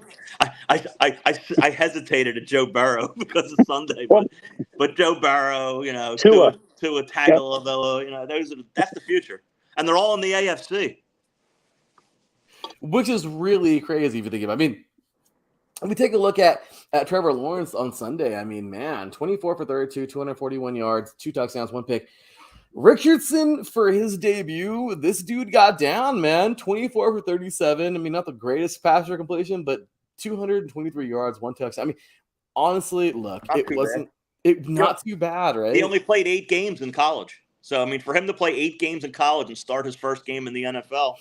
I hesitated at Joe Burrow because of Sunday, but Joe Burrow, Tua Tagovailoa, that's the future, and they're all in the AFC, which is really crazy if you think about it. I mean, if we take a look at Trevor Lawrence on Sunday, I mean, man, 24 for 32, 241 yards, 2 touchdowns, 1 pick. Richardson, for his debut, this dude got down, man. 24 for 37. I mean, not the greatest passer completion, but 223 yards, 1 touchdown. I mean, honestly, look, not too bad, right? He only played 8 games in college. So, I mean, for him to play 8 games in college and start his first game in the NFL,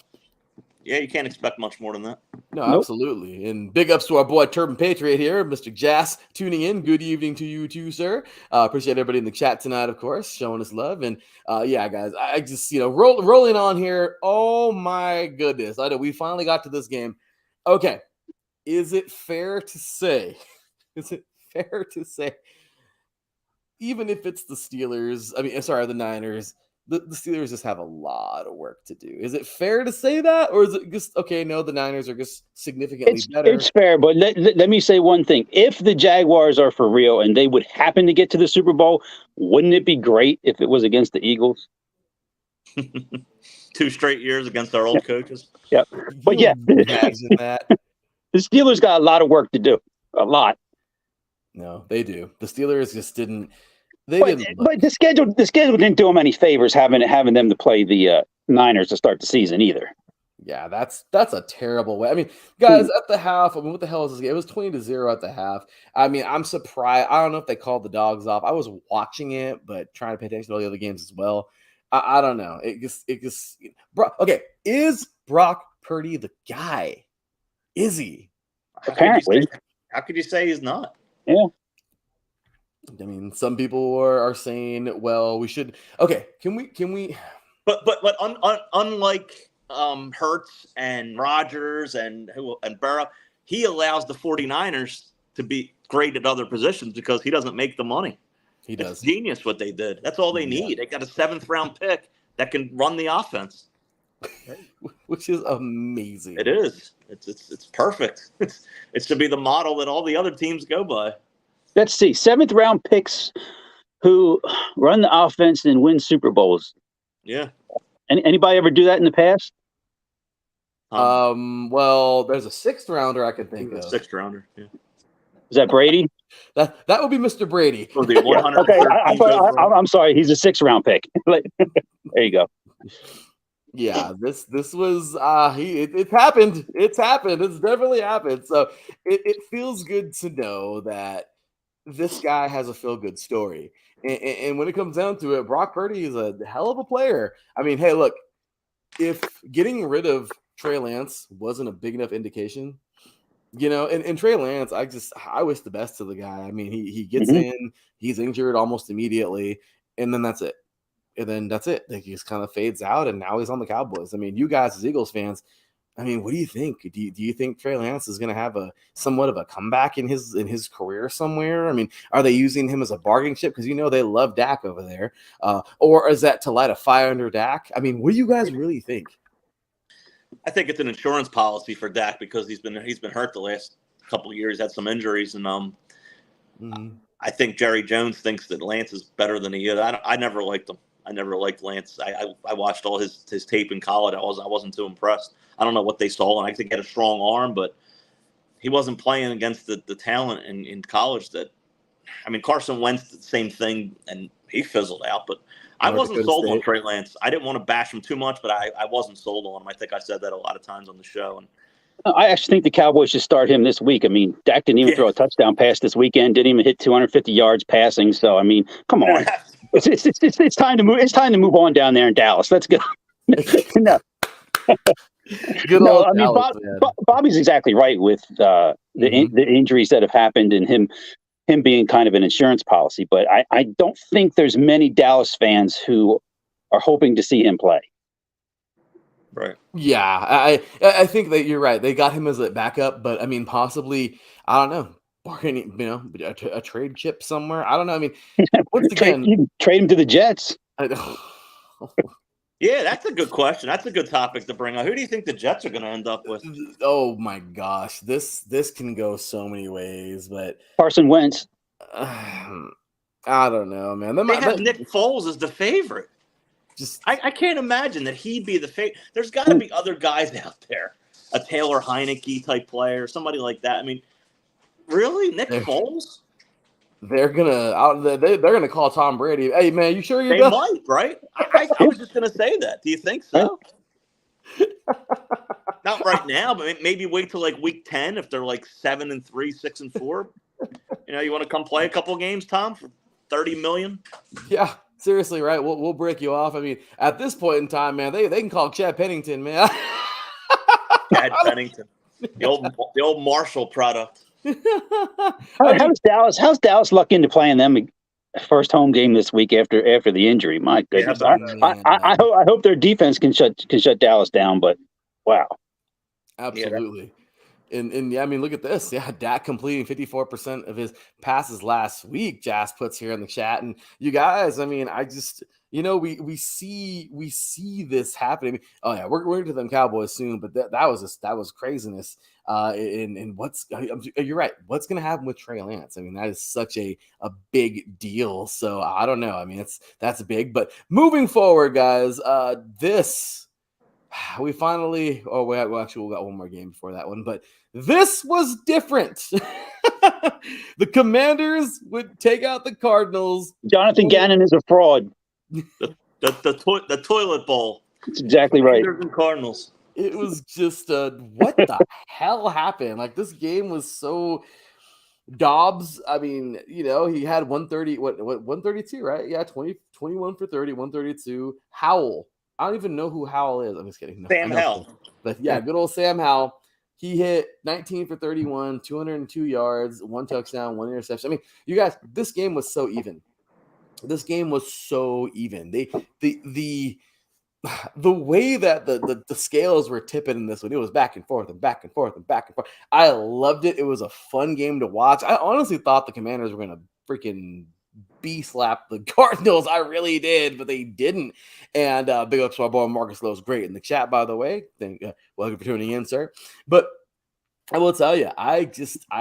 you can't expect much more than that. No, absolutely. And big ups to our boy Turban Patriot here, Mr. Jass, tuning in. Good evening to you too, sir. Appreciate everybody in the chat tonight, of course, showing us love. And guys, I just, rolling on here. Oh my goodness. I know we finally got to this game. Okay. Is it fair to say, even if it's the Steelers, the Niners, the Steelers just have a lot of work to do. Is it fair to say that? Or is it just, the Niners are just significantly better? It's fair, but let me say one thing. If the Jaguars are for real and they would happen to get to the Super Bowl, wouldn't it be great if it was against the Eagles? 2 straight years against our old coaches. Yeah. But imagine that. The Steelers got a lot of work to do. A lot. No, they do. The Steelers just didn't. But the schedule didn't do them any favors having them to play the Niners to start the season either. Yeah, that's a terrible way. I mean, guys, at the half, what the hell is this game? It was 20-0 at the half. I mean, I'm surprised. I don't know if they called the dogs off. I was watching it, but trying to pay attention to all the other games as well. I don't know. It just. Okay, is Brock Purdy the guy? Is he? Apparently. How could you say he's not? Yeah. I mean, some people are saying, well, we should. Okay, can we? But unlike Hurts and Rodgers and Burrow, he allows the 49ers to be great at other positions because he doesn't make the money. He does. It's genius what they did. That's all they need. They got a 7th round pick that can run the offense, which is amazing. It is. It's perfect. It's to be the model that all the other teams go by. Let's see. 7th round picks who run the offense and win Super Bowls. Yeah. Anybody ever do that in the past? Well, there's a 6th rounder I can think of. 6th rounder. Yeah. Is that Brady? That would be Mr. Brady. Okay, I'm sorry. He's a 6th round pick. There you go. Yeah, this was it happened. It's happened. It's definitely happened. So it feels good to know that this guy has a feel-good story. And when it comes down to it, Brock Purdy is a hell of a player. I mean, hey, look, if getting rid of Trey Lance wasn't a big enough indication. You know, and Trey Lance, I wish the best to the guy. I mean, he gets in, he's injured almost immediately, and then that's it. And then that's it. Like, he just kind of fades out, and now he's on the Cowboys. I mean, you guys as Eagles fans, I mean, what do you think? Do you think Trey Lance is going to have a somewhat of a comeback in his career somewhere? I mean, are they using him as a bargaining chip because they love Dak over there, or is that to light a fire under Dak? I mean, what do you guys really think? I think it's an insurance policy for Dak because he's been hurt the last couple of years, had some injuries, and I think Jerry Jones thinks that Lance is better than he is. I never liked him. I never liked Lance. I watched all his tape in college. I wasn't too impressed. I don't know what they saw, and I think he had a strong arm, but he wasn't playing against the talent in college. I mean, Carson Wentz did the same thing, and he fizzled out. But I wasn't sold on Trey Lance. I didn't want to bash him too much, but I wasn't sold on him. I think I said that a lot of times on the show. And I actually think the Cowboys should start him this week. I mean, Dak didn't even throw a touchdown pass this weekend. Didn't even hit 250 yards passing. So I mean, come on, it's time to move. It's time to move on down there in Dallas. Let's go. No. I mean, Bobby's exactly right with the injuries that have happened and him being kind of an insurance policy. But I don't think there's many Dallas fans who are hoping to see him play. Right. Yeah, I think that you're right. They got him as a backup, but I mean, possibly, I don't know, bargaining, a trade chip somewhere. I don't know. I mean, once again, you can trade him to the Jets. Yeah, that's a good question. That's a good topic to bring up. Who do you think the Jets are going to end up with? Oh my gosh, this can go so many ways, but Carson Wentz. I don't know, man. They have Nick Foles as the favorite. I can't imagine that he'd be the favorite. There's got to be other guys out there, a Taylor Heineke type player, somebody like that. I mean, really, Nick Foles? They're gonna call Tom Brady. Hey man, you sure you're? They might, right? I was just gonna say that. Do you think so? Not right now, but maybe wait till like week 10 if they're like 7-3, 6-4. You want to come play a couple games, Tom, for $30 million? Yeah. Seriously, right? We'll break you off. I mean, at this point in time, man, they can call Chad Pennington, man. Chad Pennington, the old Marshall product. How's Dallas lucky into playing them first home game this week after the injury? My goodness, I hope their defense can shut Dallas down. But wow, absolutely. And yeah, I mean, look at this. Yeah, Dak completing 54% of his passes last week. Jas puts here in the chat, and you guys, I mean, I just, we see this happening. Oh yeah, we're into them Cowboys soon, but that was craziness. And you're right. What's gonna happen with Trey Lance? I mean, that is such a big deal. So I don't know. I mean, that's big. But moving forward, guys, we finally. Oh, we got one more game before that one, but this was different. The Commanders would take out the Cardinals. Jonathan Gannon is a fraud. The toilet bowl. That's exactly right. Commanders and Cardinals. It was just what the hell happened? Like, this game was so. Dobbs, I mean, he had 130, 132, right? Yeah, 21 for 30, 132. Howell. I don't even know who Howell is. I'm just kidding. No, Sam Howell. But yeah, good old Sam Howell. He hit 19 for 31, 202 yards, 1 touchdown, 1 interception. I mean, you guys, this game was so even. The way that the scales were tipping in this one, it was back and forth and back and forth and back and forth. I loved it. It was a fun game to watch. I honestly thought the Commanders were going to freaking slap the Cardinals. I really did, but they didn't. And big ups to our boy Marcus Lowe's great in the chat, by the way. Welcome for tuning in, sir. But I will tell you, I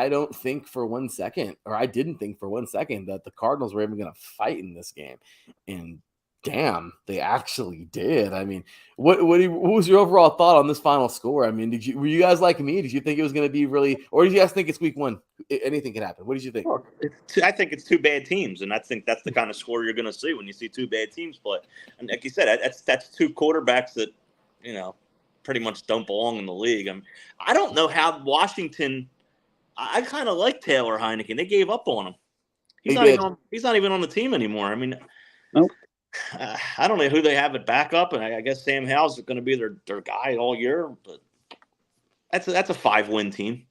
don't think for 1 second, or I didn't think for 1 second, that the Cardinals were even going to fight in this game. And damn, they actually did. I mean, what was your overall thought on this final score? I mean, were you guys like me? Did you think it was going to be really, or did you guys think it's week 1? Anything could happen. What did you think? I think it's two bad teams, and I think that's the kind of score you're going to see when you see two bad teams play. And like you said, that's two quarterbacks that pretty much don't belong in the league. I don't know how Washington. I kind of like Taylor Heineke. They gave up on him. He's not even on the team anymore. I mean. Nope. I don't know who they have at backup, and I guess Sam Howell's going to be their guy all year. But that's a 5-win team,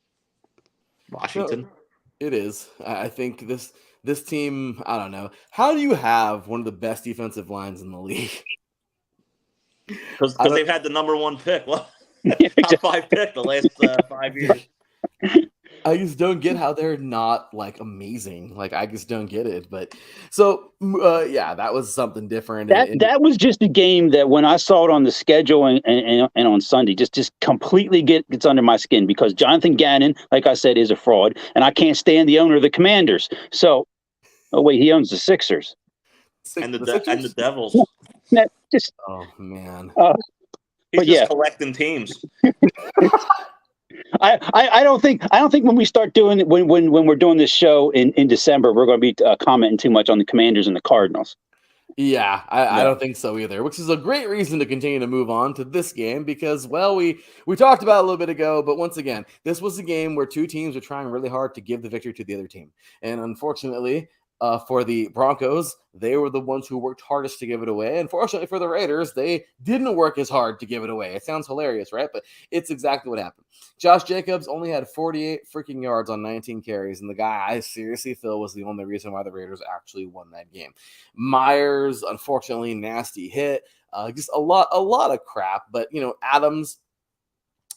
Washington. No, it is. I think this team. I don't know. How do you have one of the best defensive lines in the league? Because they've had the number 1 pick. Well, Yeah, top 5 pick the last 5 years. I just don't get how they're not like amazing. Like I just don't get it. But so yeah, that was something different. That was just a game that when I saw it on the schedule and on Sunday, just completely gets under my skin because Jonathan Gannon, like I said, is a fraud, and I can't stand the owner of the Commanders. So, oh wait, he owns the Sixers And the Devils. Just oh man, he's just collecting teams. I don't think when we start doing when we're doing this show in December, we're going to be commenting too much on the Commanders and the Cardinals. Yeah, I don't think so either, which is a great reason to continue to move on to this game because, well, we talked about it a little bit ago, but once again, this was a game where two teams are trying really hard to give the victory to the other team. And unfortunately, for the Broncos, they were the ones who worked hardest to give it away. Unfortunately for the Raiders, they didn't work as hard to give it away. It sounds hilarious, right? But it's exactly what happened. Josh Jacobs only had 48 freaking yards on 19 carries, and the guy I seriously feel was the only reason why the Raiders actually won that game. Myers, unfortunately, nasty hit. Just a lot of crap. But, Adams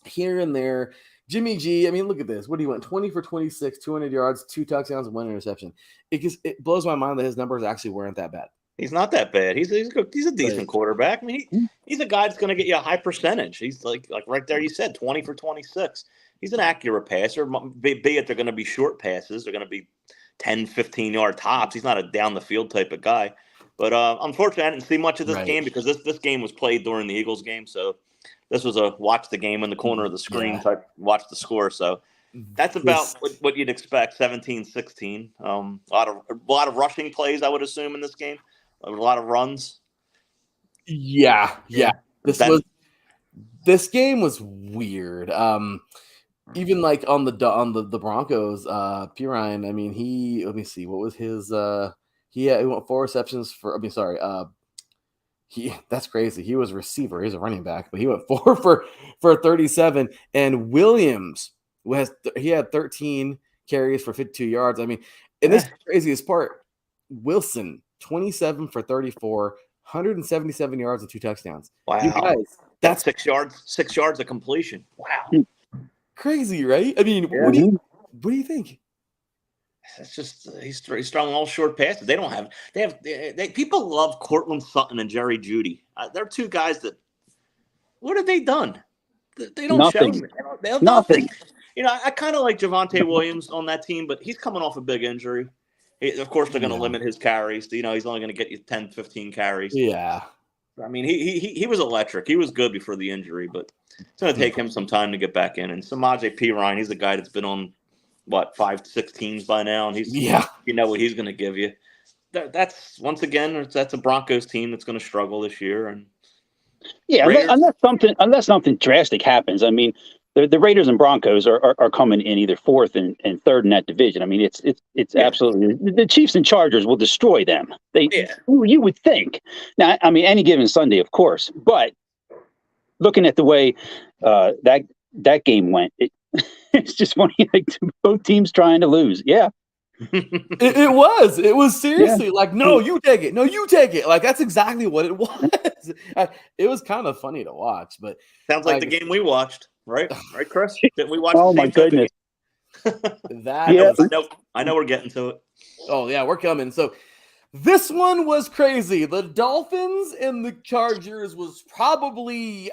here and there. Jimmy G, I mean, look at this. What he went 20 for 26, 200 yards, 2 touchdowns, and 1 interception. It blows my mind that his numbers actually weren't that bad. He's not that bad. He's a decent quarterback. I mean, he's a guy that's going to get you a high percentage. He's like right there. You said 20 for 26. He's an accurate passer. Be it they're going to be short passes. They're going to be 10, 15-yard tops. He's not a down the field type of guy. But unfortunately, I didn't see much of this game because this game was played during the Eagles game. So this was a watch the game in the corner of the screen type, watch the score. So that's about what you'd expect, 17-16. A lot of rushing plays, I would assume, in this game. A lot of runs. Yeah. This game was weird. Even like on the Broncos, Pirine, I mean, let me see, what was his he went 4 receptions for that's crazy. He was a receiver, he's a running back, but he went 4 for 37. And Williams he had 13 carries for 52 yards. I mean, and this is the craziest part. Wilson 27 for 34, 177 yards and 2 touchdowns. Wow. You guys, that's 6 yards of completion. Wow. Crazy, right? I mean, what do you think? It's just he's throwing all short passes. People love Cortland Sutton and Jerry Jeudy. They're two guys that what have they done? They don't show me. They have nothing. I kind of like Javonte Williams on that team, but he's coming off a big injury. Of course, they're going to limit his carries. He's only going to get you 10, 15 carries. Yeah. I mean, he was electric. He was good before the injury, but it's going to take him some time to get back in. And Samaje Perine, he's a guy that's been on, 5-6 teams by now, and you know what he's going to give you. That's once again, that's a Broncos team that's going to struggle this year. And unless something drastic happens. I mean, the Raiders and Broncos are coming in either 4th and 3rd in that division. I mean, it's absolutely the Chiefs and Chargers will destroy them. You would think. Now, I mean, any given Sunday, of course, but looking at the way that game went, it's just funny. Like both teams trying to lose. Yeah. It was seriously like, no, you take it. No, you take it. Like, that's exactly what it was. It was kind of funny to watch, but sounds like the game we watched, right? Right, Chris? Didn't we watch? Oh my goodness. I know we're getting to it. Oh yeah, we're coming. So this one was crazy. The Dolphins and the Chargers was probably,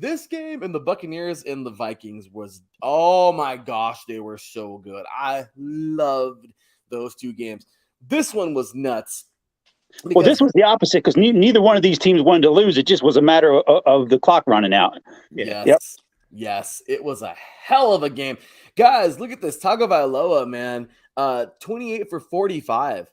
this game and the Buccaneers and the Vikings was, oh my gosh, they were so good. I loved those 2 games. This one was nuts. Well, this was the opposite because neither one of these teams wanted to lose. It just was a matter of the clock running out. Yes, it was a hell of a game. Guys, look at this. Tagovailoa, man, 28 for 45.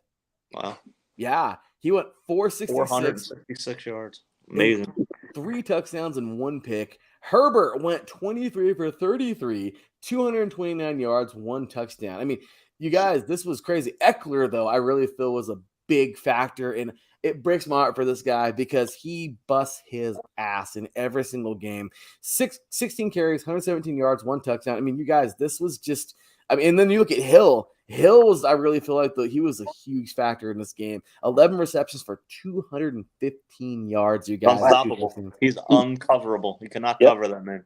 Wow. Yeah, he went 466 yards. Amazing. 3 touchdowns and 1 pick. Herbert went 23 for 33, 229 yards, 1 touchdown. I mean, you guys, this was crazy. Eckler, though, I really feel was a big factor, and it breaks my heart for this guy because he busts his ass in every single game. 16 carries, 117 yards, 1 touchdown. I mean, you guys, this was just – I mean, and then you look at Hill. Hill was – I really feel like he was a huge factor in this game. 11 receptions for 215 yards, you guys. Unstoppable. He's uncoverable. He cannot cover that man.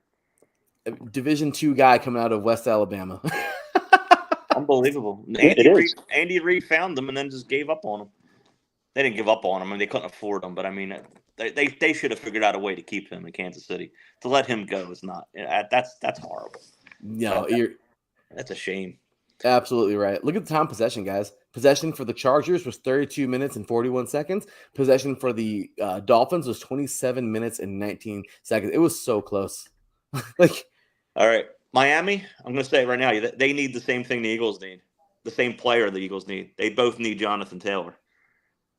Division II guy coming out of West Alabama. Unbelievable. Andy Reid found them and then just gave up on him. They didn't give up on him. I mean, they couldn't afford him. But, I mean, they should have figured out a way to keep him in Kansas City. To let him go is not. That's horrible. No, that's a shame. Absolutely right. Look at the time possession, guys. Possession for the Chargers was 32 minutes and 41 seconds. Possession for the Dolphins was 27 minutes and 19 seconds. It was so close. All right. Miami, I'm going to say it right now, they need the same thing the Eagles need. The same player the Eagles need. They both need Jonathan Taylor.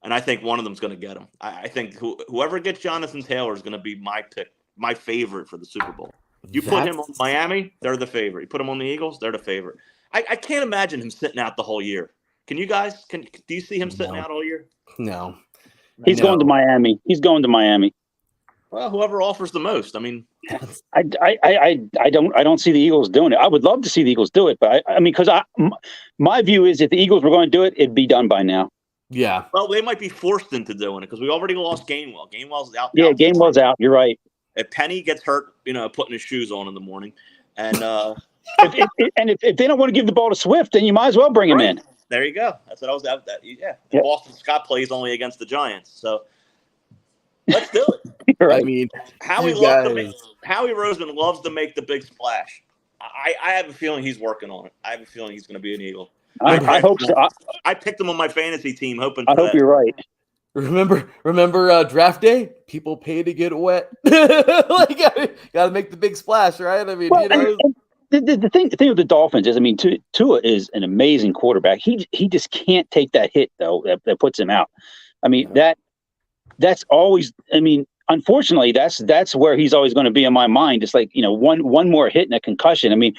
And I think one of them's going to get him. I think whoever gets Jonathan Taylor is going to be my pick, my favorite for the Super Bowl. You put him on Miami, they're the favorite. You put him on the Eagles, they're the favorite. I can't imagine him sitting out the whole year. Can you guys? Do you see him sitting out all year? No. He's going to Miami. Well, whoever offers the most. I mean, I don't see the Eagles doing it. I would love to see the Eagles do it, but I mean, because my view is if the Eagles were going to do it, it'd be done by now. Yeah. Well, they might be forced into doing it because we already lost Gainwell. Gainwell's out. Yeah, Gainwell's out. You're right. If Penny gets hurt, putting his shoes on in the morning, and if they don't want to give the ball to Swift, then you might as well bring him in. There you go. That's what I was at. Boston Scott plays only against the Giants, so let's do it. Right. I mean, Howie Roseman loves to make the big splash. I have a feeling he's working on it. I have a feeling he's going to be an Eagle. I hope so. I picked him on my fantasy team, hoping. I hope you're right. Remember draft day? People pay to get wet. Gotta make the big splash, right? I mean, the thing with the Dolphins is, I mean, Tua is an amazing quarterback. He just can't take that hit though that puts him out. I mean that's always. I mean, unfortunately, that's where he's always going to be in my mind. It's like one more hit and a concussion. I mean,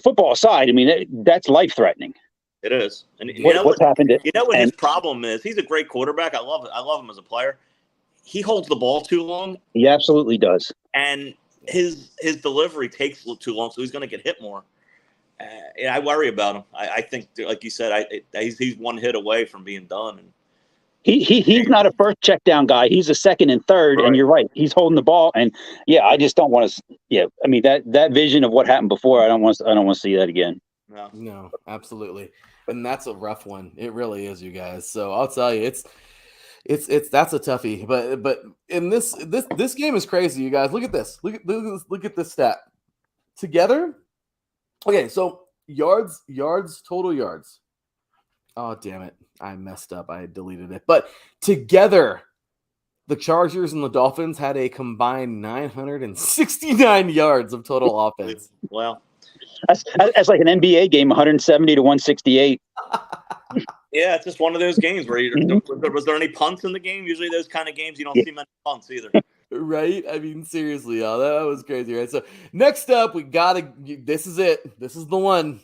football aside, I mean that's life threatening. It is. And what's happened? His problem is? He's a great quarterback. I love him as a player. He holds the ball too long. He absolutely does. And his delivery takes too long, so he's going to get hit more. I worry about him. I think, like you said, he's one hit away from being done. And he's not a first check down guy. He's a second and third. Right. And you're right. He's holding the ball. And I just don't want to. Yeah, I mean that vision of what happened before. I don't want to see that again. No, absolutely. And that's a rough one. It really is, you guys. So I'll tell you, it's that's a toughie. But in this game is crazy, you guys. Look at this. Look at this stat. Together. Okay, so yards, total yards. Oh, damn it. I messed up. I deleted it. But together, the Chargers and the Dolphins had a combined 969 yards of total offense. Wow. That's like an NBA game, 170 to 168. Yeah, it's just one of those games where was there any punts in the game? Usually those kind of games, you don't see many punts either. Right? I mean, seriously, that was crazy, right? So next up, this is it. This is the one.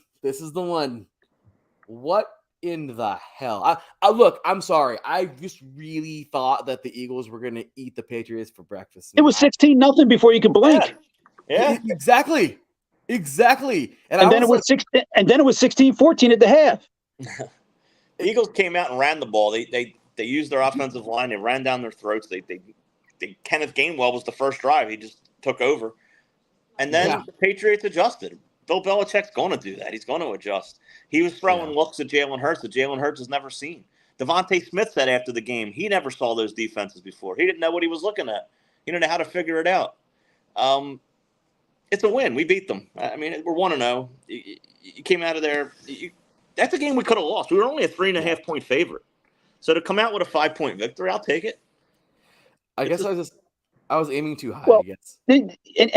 What in the hell? Look, I'm sorry. I just really thought that the Eagles were going to eat the Patriots for breakfast. It was 16-0 before you could blink. Yeah. Exactly. And then it was 16-14 at the half. The Eagles came out and ran the ball. They used their offensive line. They ran down their throats. Kenneth Gainwell was the first drive. He just took over. And then the Patriots adjusted. Bill Belichick's going to do that. He's going to adjust. He was throwing looks at Jalen Hurts that Jalen Hurts has never seen. Devontae Smith said after the game he never saw those defenses before. He didn't know what he was looking at. He didn't know how to figure it out. It's a win. We beat them. I mean, we're 1-0. You came out of there. That's a game we could have lost. We were only a 3.5-point favorite. So to come out with a 5-point victory, I'll take it. I was aiming too high, I guess. And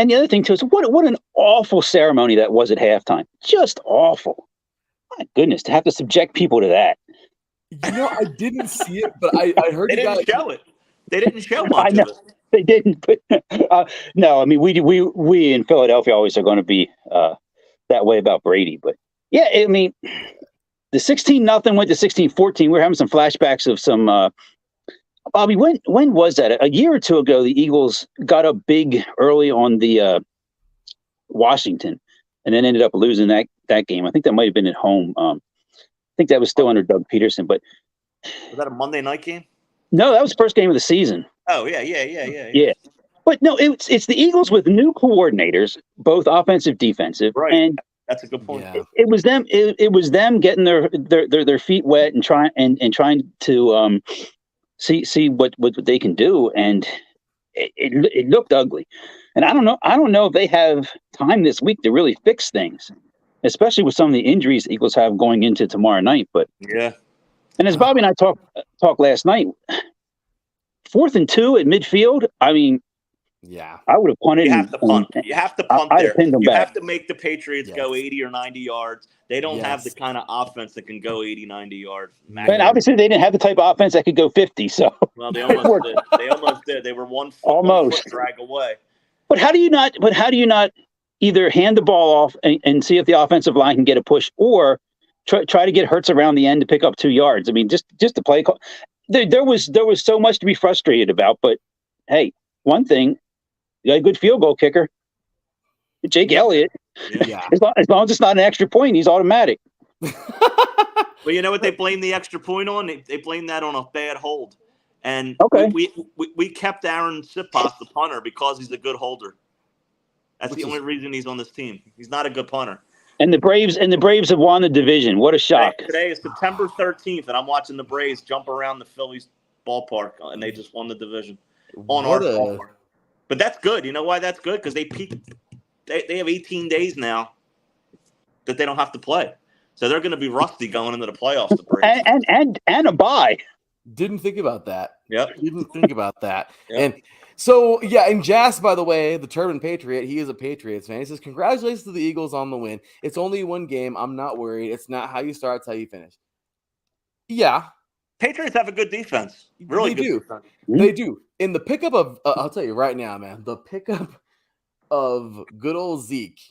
the other thing, too, is what an awful ceremony that was at halftime. Just awful. My goodness, to have to subject people to that. I didn't see it, but I heard they didn't show it. They didn't show much of it. They didn't. But, no, I mean, we in Philadelphia always are going to be that way about Brady. But, yeah, I mean, the 16-0 went to 16-14. We're having some flashbacks of some. Bobby, when was that? A year or two ago, the Eagles got up big early on the Washington, and then ended up losing that game. I think that might have been at home. I think that was still under Doug Peterson. But was that a Monday night game? No, that was the first game of the season. Oh yeah. But no, it's the Eagles with new coordinators, both offensive, defensive, right? And that's a good point. Yeah. It was them. It was them getting their feet wet and trying to see what they can do, and it looked ugly. And I don't know if they have time this week to really fix things, especially with some of the injuries the Eagles have going into tomorrow night. But yeah. And as Bobby and I talked last night, 4th and 2 at midfield. I mean, yeah, I would have punted. You have to punt. You have to punt I'd there. have pinned them You back. have to make the Patriots go 80 or 90 yards. They don't have the kind of offense that can go 80, 90 yards. And obviously, they didn't have the type of offense that could go 50. So well, they almost did. They almost did. They were one foot drag away. But how do you not either hand the ball off and see if the offensive line can get a push, or try to get Hurts around the end to pick up 2 yards? I mean, just the play call. There was so much to be frustrated about. But hey, one thing, you got a good field goal kicker, Jake Elliott. Yeah. As long as it's not an extra point, he's automatic. Well, you know what they blame the extra point on? They blame that on a bad hold. And we kept Aaron Siposs, the punter, because he's a good holder. That's the only reason he's on this team. He's not a good punter. And the Braves have won the division. What a shock! Today is September 13th, and I'm watching the Braves jump around the Phillies ballpark, and they just won the division on our ballpark. But that's good. You know why that's good? Because they peaked. They have 18 days now that they don't have to play, so they're going to be rusty going into the playoffs. The Braves and a bye. Didn't think about that. Yep. Didn't think about that. And so, and Jas, by the way, the Turban Patriot, he is a Patriots fan. He says, congratulations to the Eagles on the win. It's only one game. I'm not worried. It's not how you start, it's how you finish. Yeah. Patriots have a good defense. Really they good do. defense. They do. In the pickup of, I'll tell you right now, man, the pickup of good old Zeke,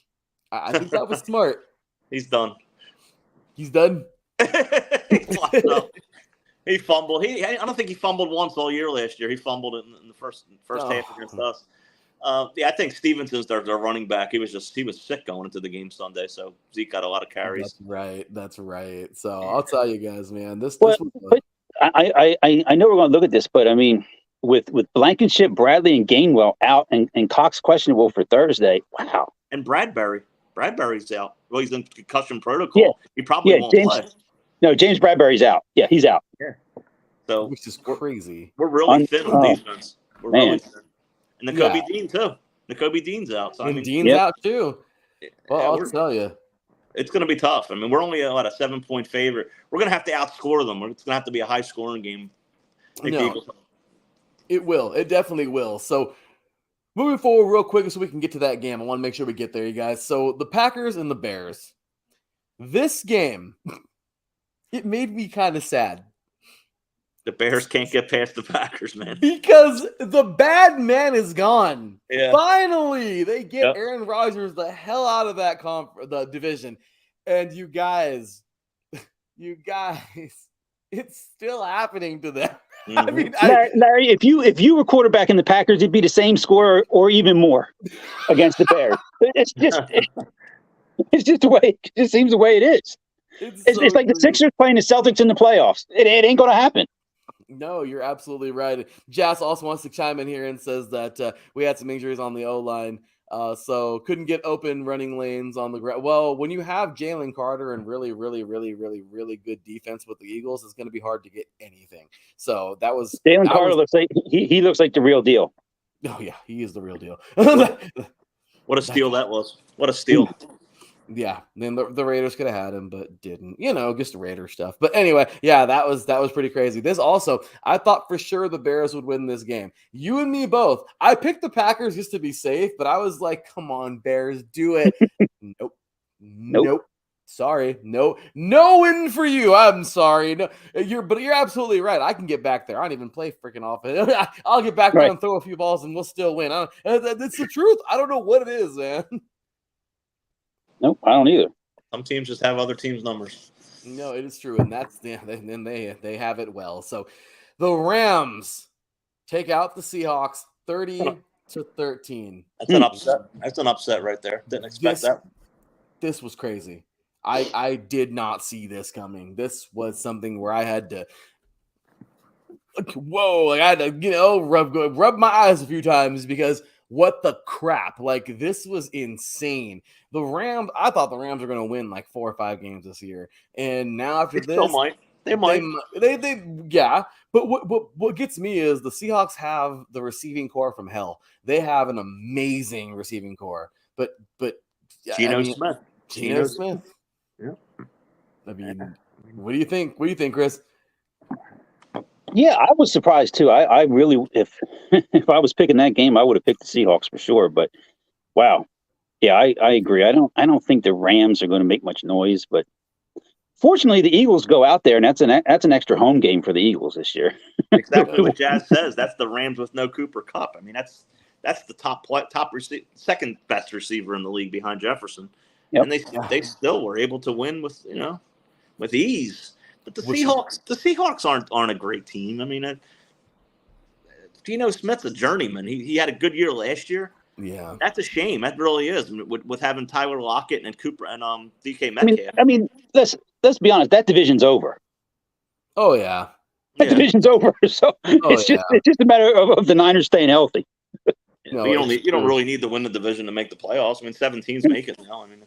I think that was smart. He's done. He's done? He's locked up. He fumbled. I don't think he fumbled once all year last year. He fumbled it in the first half against us. I think Stevenson's their running back. He was sick going into the game Sunday, so Zeke got a lot of carries. That's right. So I'll tell you guys, man. I know we're going to look at this, but I mean, with Blankenship, Bradley, and Gainwell out, and Cox questionable for Thursday. Wow. And Bradbury's out. Well, he's in concussion protocol. Yeah. He probably won't play. No, James Bradbury's out. Yeah, he's out. Yeah. So which is crazy. We're really thin on defense. We're really thin. And Nakobe Dean too. Nakobe Dean's out. So, Dean's out too. Well, I'll tell you. It's going to be tough. I mean, we're only a 7-point favorite. We're going to have to outscore them. It's going to have to be a high-scoring game. It will. It definitely will. So, moving forward real quick so we can get to that game. I want to make sure we get there, you guys. So, the Packers and the Bears. This game, it made me kind of sad. The Bears can't get past the Packers, man. Because the bad man is gone. Yeah. Finally, they get Aaron Rodgers the hell out of that the division. And you guys, it's still happening to them. Mm-hmm. I mean, Larry, if you were quarterback in the Packers, it'd be the same score or even more against the Bears. It's just the way. It just seems the way it is. It's like the Sixers playing the Celtics in the playoffs. It ain't going to happen. No, you're absolutely right. Jas also wants to chime in here and says that we had some injuries on the O-line, so couldn't get open running lanes on the ground. Well, when you have Jalen Carter and really, really, really, really, really good defense with the Eagles, it's going to be hard to get anything. So that was Jalen Carter looks like he looks like the real deal. Oh yeah, he is the real deal. What a steal that was! What a steal! Yeah, then the Raiders could have had him, but didn't. Just Raider stuff. But anyway, yeah, that was pretty crazy. This also, I thought for sure the Bears would win this game. You and me both. I picked the Packers just to be safe, but I was like, come on, Bears, do it. Nope. Sorry. No win for you. I'm sorry. No, you're absolutely right. I can get back there. I don't even play freaking offense. I'll get back there and throw a few balls and we'll still win. That's the truth. I don't know what it is, man. Nope, I don't either. Some teams just have other teams' numbers. No, it is true, and that's then they have it well. So the Rams take out the Seahawks 30-13. That's an upset. That's an upset right there. Didn't expect that. This was crazy. I did not see this coming. This was something where I had to I had to, rub my eyes a few times because what the crap? Like, this was insane. The Rams, I thought the Rams were going to win like 4 or 5 games this year. And now after They this, still might. They might. Yeah. But what gets me is the Seahawks have the receiving core from hell. They have an amazing receiving core. But Geno Smith. Geno Smith. Yeah. I mean, what do you think? What do you think, Chris? Yeah, I was surprised too. I really, if I was picking that game, I would have picked the Seahawks for sure. But wow, yeah, I agree. I don't think the Rams are going to make much noise. But fortunately, the Eagles go out there, and that's an extra home game for the Eagles this year. Exactly what Jazz says. That's the Rams with no Cooper Kupp. I mean, that's the second best receiver in the league behind Jefferson, and they still were able to win with ease. But the Seahawks aren't a great team. I mean, Geno Smith's a journeyman. He had a good year last year. Yeah, that's a shame. That really is. With having Tyler Lockett and Cooper and DK Metcalf. I mean, let's be honest. That division's over. Oh yeah, that division's over. So it's just a matter of the Niners staying healthy. No, you don't really need to win the division to make the playoffs. I mean, 7 teams make it now. I mean,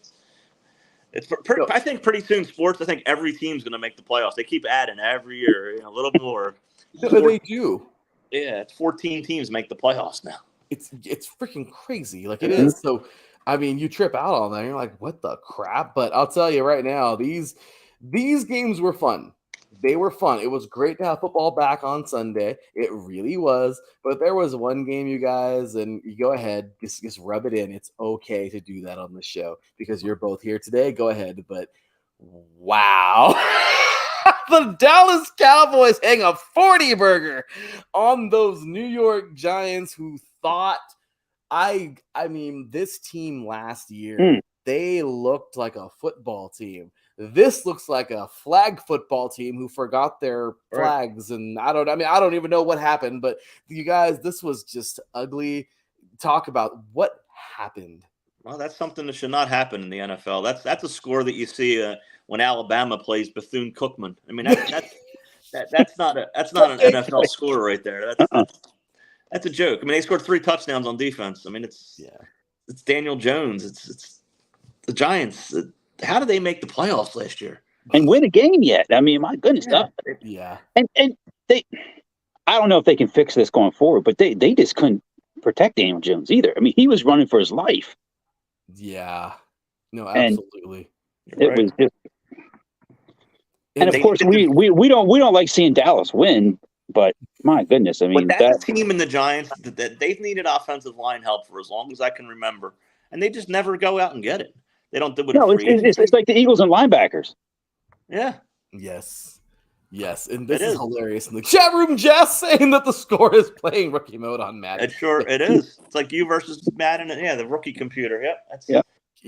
I think pretty soon sports. I think every team's going to make the playoffs. They keep adding every year, a little more. They do. Yeah, it's 14 teams make the playoffs now. It's freaking crazy. Like it is. So, I mean, you trip out on that. You're like, what the crap? But I'll tell you right now, these games were fun. They were fun. It was great to have football back on Sunday. It really was. But there was one game, you guys, and you go ahead, just rub it in. It's okay to do that on the show because you're both here today. Go ahead. But wow. The Dallas Cowboys hang a 40 burger on those New York Giants who thought, I mean, this team last year, they looked like a football team. This looks like a flag football team who forgot their flags, and I don't even know what happened. But you guys, this was just ugly. Talk about what happened. Well, that's something that should not happen in the NFL. That's a score that you see when Alabama plays Bethune-Cookman. I mean, that's not an NFL score right there. That's a joke. I mean, they scored 3 touchdowns on defense. I mean, it's Daniel Jones. It's the Giants. How did they make the playoffs last year and win a game yet? I mean, my goodness. Yeah. And they, I don't know if they can fix this going forward, but they just couldn't protect Daniel Jones either. I mean, he was running for his life. Yeah. No, absolutely. It was just, and of course we don't like seeing Dallas win, but my goodness, I mean, that team and the Giants, that they've needed offensive line help for as long as I can remember, and they just never go out and get it. They don't do it. No, it's like the Eagles and linebackers. Yeah. Yes. And this is hilarious. In the chat room, Jess saying that the score is playing rookie mode on Madden. It is. It's like you versus Madden. The rookie computer. Yep.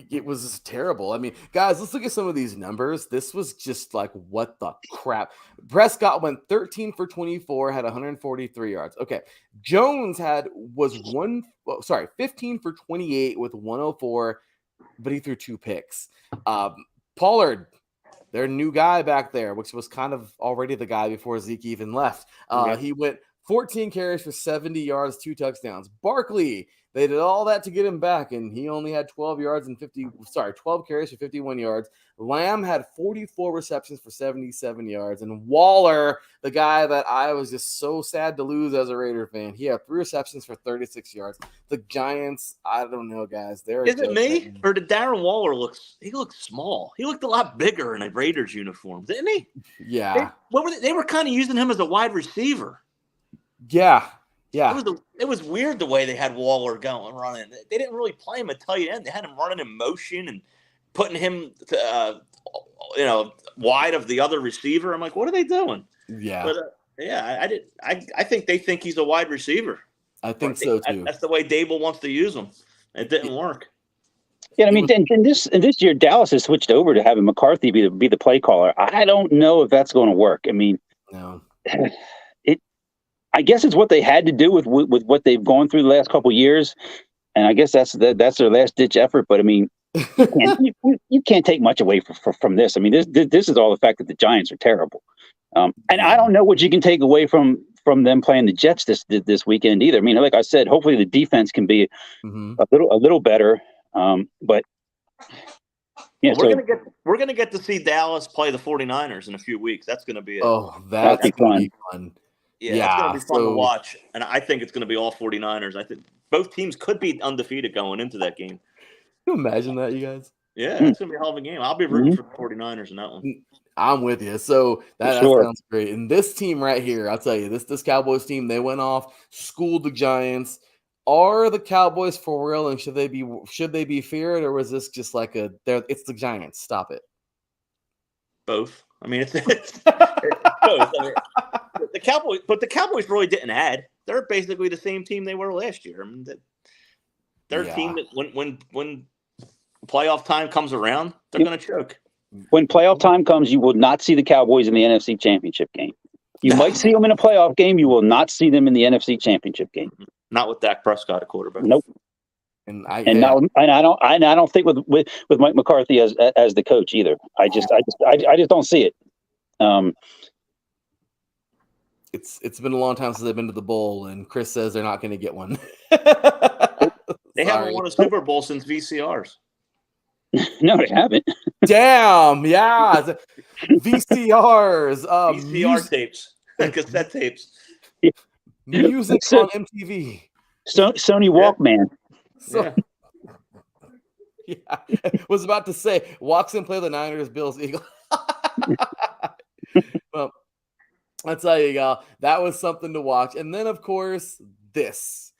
It was terrible. I mean, guys, let's look at some of these numbers. This was just like, what the crap? Prescott went 13 for 24, had 143 yards. Okay. Jones was 15 for 28 with 104, but he threw 2 picks. Pollard, their new guy back there, which was kind of already the guy before Zeke even left. He went 14 carries for 70 yards, 2 touchdowns. Barkley, they did all that to get him back, and he only had 12 carries for 51 yards. Lamb had 44 receptions for 77 yards. And Waller, the guy that I was just so sad to lose as a Raider fan, he had 3 receptions for 36 yards. The Giants, I don't know, guys. Is it me? Or did Darren Waller look small? He looked a lot bigger in a Raiders uniform, didn't he? Yeah. They were kind of using him as a wide receiver. Yeah. It was weird the way they had Waller running. They didn't really play him at tight end. They had him running in motion and putting him to, wide of the other receiver. I'm like, what are they doing? Yeah. But I think they think he's a wide receiver. I think so too. That's the way Dable wants to use him. It didn't work. Yeah, I mean, and this year Dallas has switched over to having McCarthy be the play caller. I don't know if that's going to work. I mean, No. I guess it's what they had to do with what they've gone through the last couple of years, and I guess that's their last ditch effort. But I mean, you can't take much away from this. I mean, this is all the fact that the Giants are terrible, and I don't know what you can take away from them playing the Jets this weekend either. I mean, like I said, hopefully the defense can be a little better, but. Yeah, well, we're gonna get to see Dallas play the 49ers in a few weeks. That's gonna be that's gonna be fun. Yeah, it's gonna be fun to watch, and I think it's gonna be all 49ers. I think both teams could be undefeated going into that game. Can you imagine that, you guys? Yeah, it's gonna be a hell of a game. I'll be rooting for the 49ers in that one. I'm with you. So that sounds great. And this team right here, I'll tell you, this Cowboys team, they went off, schooled the Giants. Are the Cowboys for real, and should they be feared, or was this just like it's the Giants? Stop it. Both. I mean, it's both. I mean, the Cowboys really didn't add. They're basically the same team they were last year. I mean, they're a team that when playoff time comes around, they're going to choke. When playoff time comes, you will not see the Cowboys in the NFC Championship game. You might see them in a playoff game. You will not see them in the NFC Championship game. Not with Dak Prescott, a quarterback. Nope. I don't think with Mike McCarthy as the coach either. I just don't see it. It's been a long time since they've been to the bowl, and Chris says they're not going to get one. They haven't won a Super Bowl since VCRs. No, they haven't. Damn, yeah. VCRs. VCR tapes. Cassette tapes. Music on MTV. Sony Walkman. Was about to say, walks and play the Niners, Bills, Eagles. Well, I'll tell you, y'all, that was something to watch. And then, of course, this.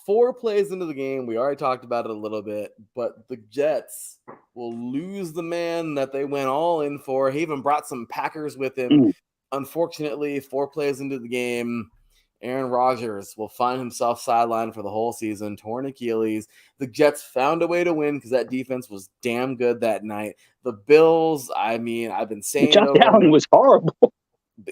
4 plays into the game. We already talked about it a little bit, but the Jets will lose the man that they went all in for. He even brought some Packers with him. Unfortunately, 4 plays into the game, Aaron Rodgers will find himself sidelined for the whole season, torn Achilles. The Jets found a way to win because that defense was damn good that night. The Bills, I mean, I've been saying Josh Allen was horrible.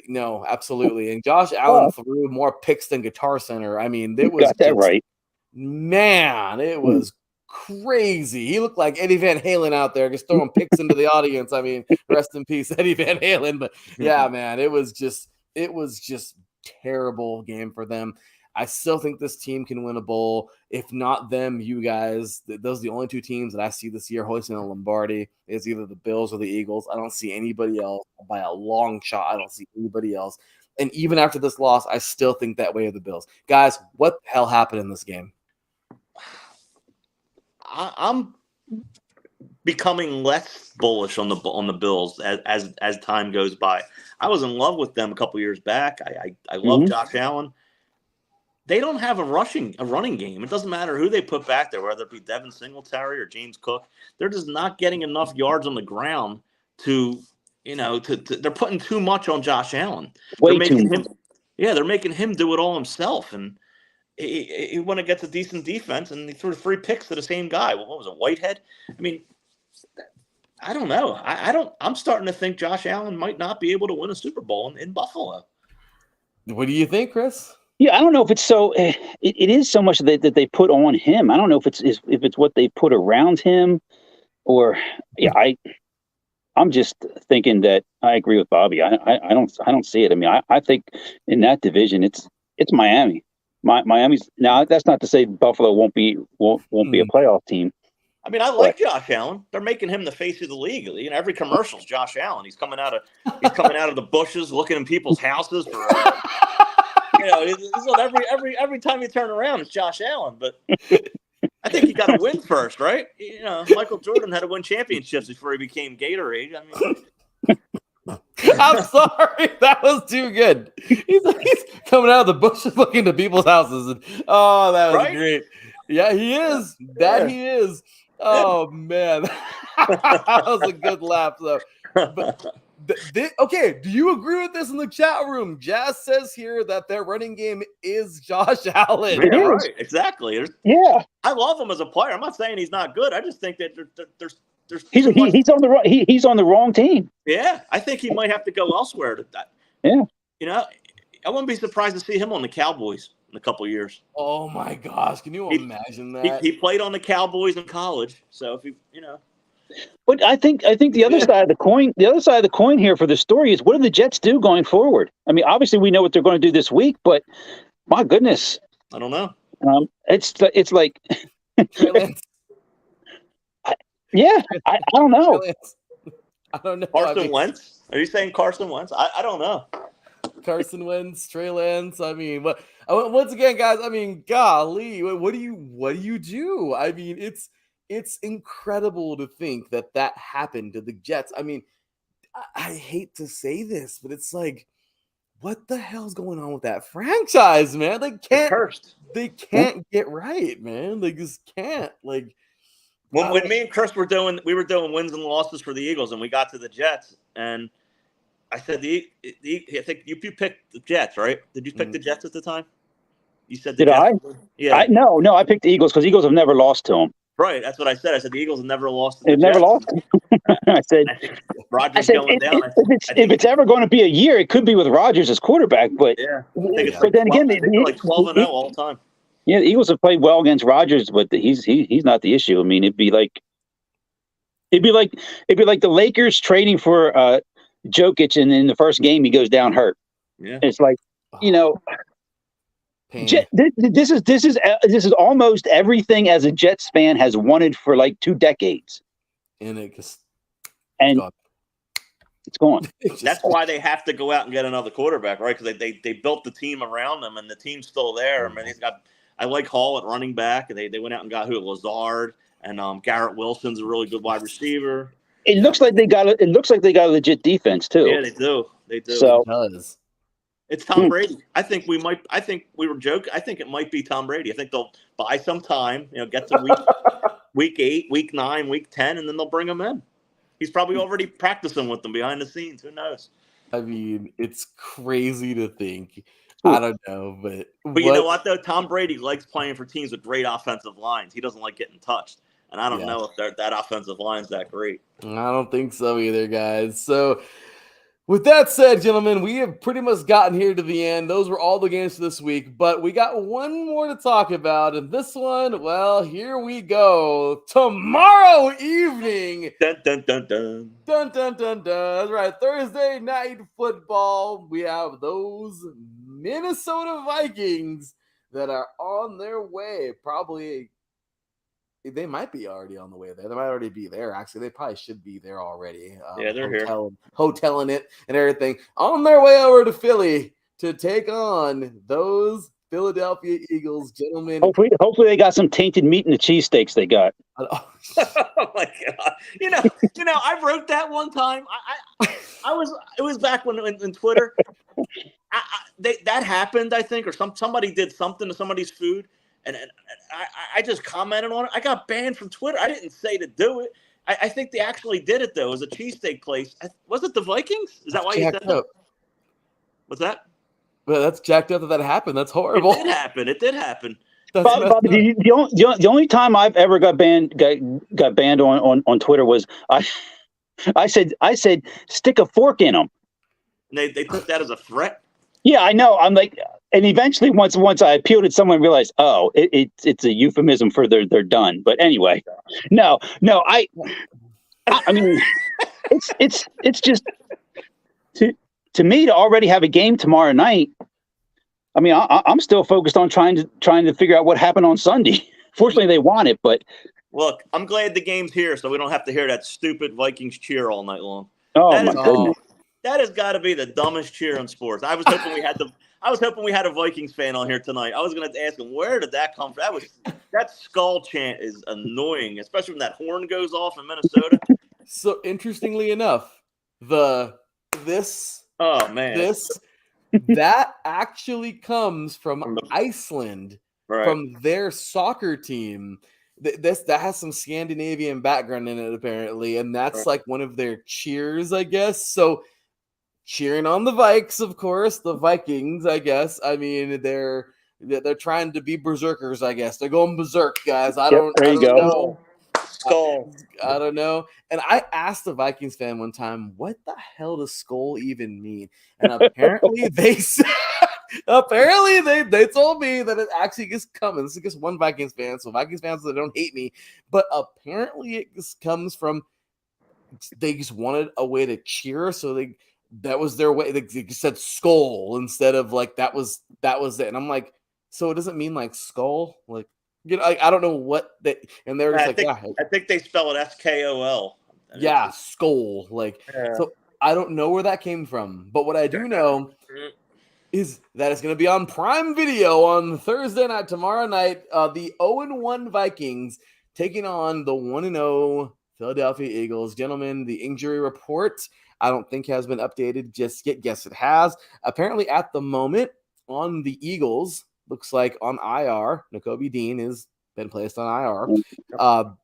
No, absolutely. And Josh Allen threw more picks than Guitar Center. I mean, it was got that right. Man, it was crazy. He looked like Eddie Van Halen out there just throwing picks into the audience. I mean, rest in peace, Eddie Van Halen. But yeah, man, it was just terrible game for them. I still think this team can win a bowl. If not them, you guys. Those are the only 2 teams that I see this year hoisting a Lombardi. It's either the Bills or the Eagles. I don't see anybody else by a long shot. I don't see anybody else. And even after this loss, I still think that way of the Bills. Guys, what the hell happened in this game? I'm becoming less bullish on the Bills as time goes by. I was in love with them a couple years back. I love Josh Allen. They don't have a running game. It doesn't matter who they put back there, whether it be Devin Singletary or James Cook. They're just not getting enough yards on the ground to they're putting too much on Josh Allen. They're making him do it all himself. And he went against a decent defense, and he threw 3 picks to the same guy. Well, what was it, Whitehead? I mean, I don't know. I'm starting to think Josh Allen might not be able to win a Super Bowl in Buffalo. What do you think, Chris? Yeah, I don't know if it's so. It is so much that they put on him. I don't know if it's what they put around him, or I'm just thinking that I agree with Bobby. I don't see it. I mean, I think in that division it's Miami. Miami's now. That's not to say Buffalo won't be a playoff team. I mean, I like Josh Allen. They're making him the face of the league. You know, every commercial's Josh Allen. He's coming out of the bushes, looking in people's houses for. Every time you turn around, it's Josh Allen. But I think you got to win first, right? You know, Michael Jordan had to win championships before he became Gatorade. I mean, I'm sorry, that was too good. He's coming out of the bushes, looking to people's houses, and that was great. Yeah, he is. He is. Oh man, that was a good laugh though. But Okay, do you agree with this in the chat room? Jazz says here that their running game is Josh Allen. It Yeah, is. right. Exactly. Yeah, I love him as a player. I'm not saying he's not good. I just think that there's he's too much. he's on the he's on the wrong team. Yeah, I think he might have to go elsewhere. To that. Yeah. You know, I wouldn't be surprised to see him on the Cowboys in a couple of years. Oh my gosh, can you imagine that? He played on the Cowboys in college, so if you know. But I think the other side of the coin here for the story is, what do the Jets do going forward? I mean, obviously we know what they're going to do this week, but my goodness, I don't know. It's like, Trey Lance. yeah, I don't know. I don't know. Carson Wentz? Are you saying Carson Wentz? I don't know. Carson Wentz, Trey Lance. I mean, but once again, guys. I mean, golly, what do you do? I mean, it's incredible to think that happened to the Jets. I mean, I hate to say this, but it's like, what the hell's going on with that franchise, man? They can't get right, man. They just can't. Like, when me and Chris were doing wins and losses for the Eagles, and we got to the Jets, and I said I think you picked the Jets, right? Did you pick the Jets at the time? You said the Did Jets. I? Yeah. No, I picked the Eagles because Eagles have never lost to them. Right, that's what I said. I said the Eagles have never lost to the They've Jets. Never lost. I said Rodgers going down. If it's ever going to be a year, it could be with Rodgers as quarterback. But yeah, I think it's but then again, they're like 12-0 all the time. Yeah, the Eagles have played well against Rodgers, but he's not the issue. I mean, it'd be like the Lakers trading for Jokic, and in the first game he goes down hurt. Yeah, it's like, you know. This is almost everything as a Jets fan has wanted for like 2 decades, and it's gone. That's why they have to go out and get another quarterback, right? Because they built the team around him, and the team's still there. I mean, I like Hall at running back, and they went out and got Lazard, and Garrett Wilson's a really good wide receiver. It looks like they got a legit defense too. Yeah, they do. So it's Tom Brady. I think we were joking. I think it might be Tom Brady. I think they'll buy some time, get to week 8, week 9, week 10, and then they'll bring him in. He's probably already practicing with them behind the scenes. Who knows? I mean, it's crazy to think. I don't know, but you know what though? Tom Brady likes playing for teams with great offensive lines. He doesn't like getting touched, and I don't know if that offensive line's that great. I don't think so either, guys. So, with that said, gentlemen, we have pretty much gotten here to the end. Those were all the games for this week, but we got one more to talk about. And this one, well, here we go. Tomorrow evening. Dun, dun, dun, dun. Dun, dun, dun, dun. That's right. Thursday night football. We have those Minnesota Vikings that are on their way. Probably. They might be already on the way there. They might already be there. Actually, they probably should be there already. Yeah, they're here. Hoteling it and everything. On their way over to Philly to take on those Philadelphia Eagles, gentlemen. Hopefully they got some tainted meat in the cheesesteaks they got. Oh my God! You know, I wrote that one time. It was back when in Twitter. That happened, I think, or somebody did something to somebody's food. And I just commented on it. I got banned from Twitter. I didn't say to do it. I think they actually did it, though. It was a cheesesteak place. Was it the Vikings? Is that why you said that? What's that? Well, that's jacked up that happened. That's horrible. It did happen. Bobby, the only time I've ever got banned on Twitter was I said stick a fork in them. And they took that as a threat? Yeah, I know. I'm like... And eventually, once I appealed it, someone realized, oh, it's a euphemism for they're done. But anyway, no, I mean, it's just to me to already have a game tomorrow night. I mean, I'm still focused on trying to figure out what happened on Sunday. Fortunately, they won it, but look, I'm glad the game's here, so we don't have to hear that stupid Vikings cheer all night long. Oh my goodness. That has got to be the dumbest cheer in sports. I was hoping we had a Vikings fan on here tonight. I was going to ask him, where did that come from? That skull chant is annoying, especially when that horn goes off in Minnesota. So interestingly enough, this that actually comes from Iceland, right. from their soccer team. that has some Scandinavian background in it apparently, and that's Right. like one of their cheers, I guess. So cheering on the Vikes, of course, the Vikings, I guess. I mean, they're trying to be berserkers, I guess. They're going berserk, guys. I Yep, don't there you go. know. Skull. I don't know. And I asked a Vikings fan one time, what the hell does skull even mean? And apparently they said, apparently they told me that it actually just comes. This is just one Vikings fan, so Vikings fans that don't hate me, but apparently it just comes from they just wanted a way to cheer, so that was their way. They said skull instead of like that was it. And I'm like, so it doesn't mean like skull, like I don't know what they. And they're just I think they spell it SKOL. Yeah, skull. Like so, I don't know where that came from, but what I do know is that it's going to be on Prime Video on Thursday night, tomorrow night. The 0-1 Vikings taking on the 1-0 Philadelphia Eagles. Gentlemen, the injury report I don't think has been updated just yet. Yes, it has. Apparently, at the moment on the Eagles, looks like on IR, Nakobe Dean has been placed on IR.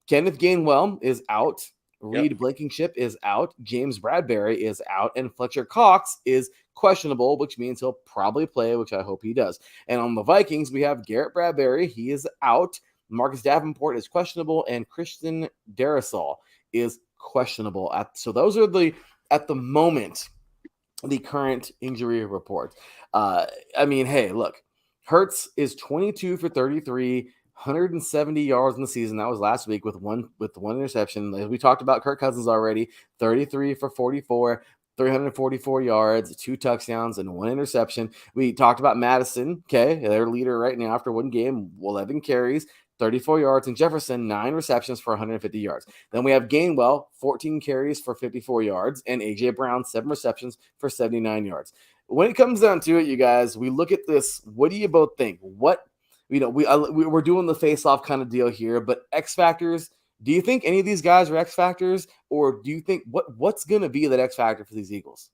Kenneth Gainwell is out. Reed Blankenship is out. James Bradbury is out. And Fletcher Cox is questionable, which means he'll probably play, which I hope he does. And on the Vikings, we have Garrett Bradbury. He is out. Marcus Davenport is questionable. And Christian Darrisaw is questionable. So those are at the moment, the current injury report. I mean, hey, look. Hurts is 22 for 33, 170 yards in the season. That was last week with one interception. As we talked about Kirk Cousins already, 33 for 44, 344 yards, 2 touchdowns, and 1 interception. We talked about Madison, okay, their leader right now after one game, 11 carries, 34 yards, and Jefferson, 9 receptions for 150 yards. Then we have Gainwell, 14 carries for 54 yards, and A.J. Brown, 7 receptions for 79 yards. When it comes down to it, you guys, we look at this. What do you both think? We're doing the face-off kind of deal here, but X factors. Do you think any of these guys are X factors, or do you think what's going to be that X factor for these Eagles?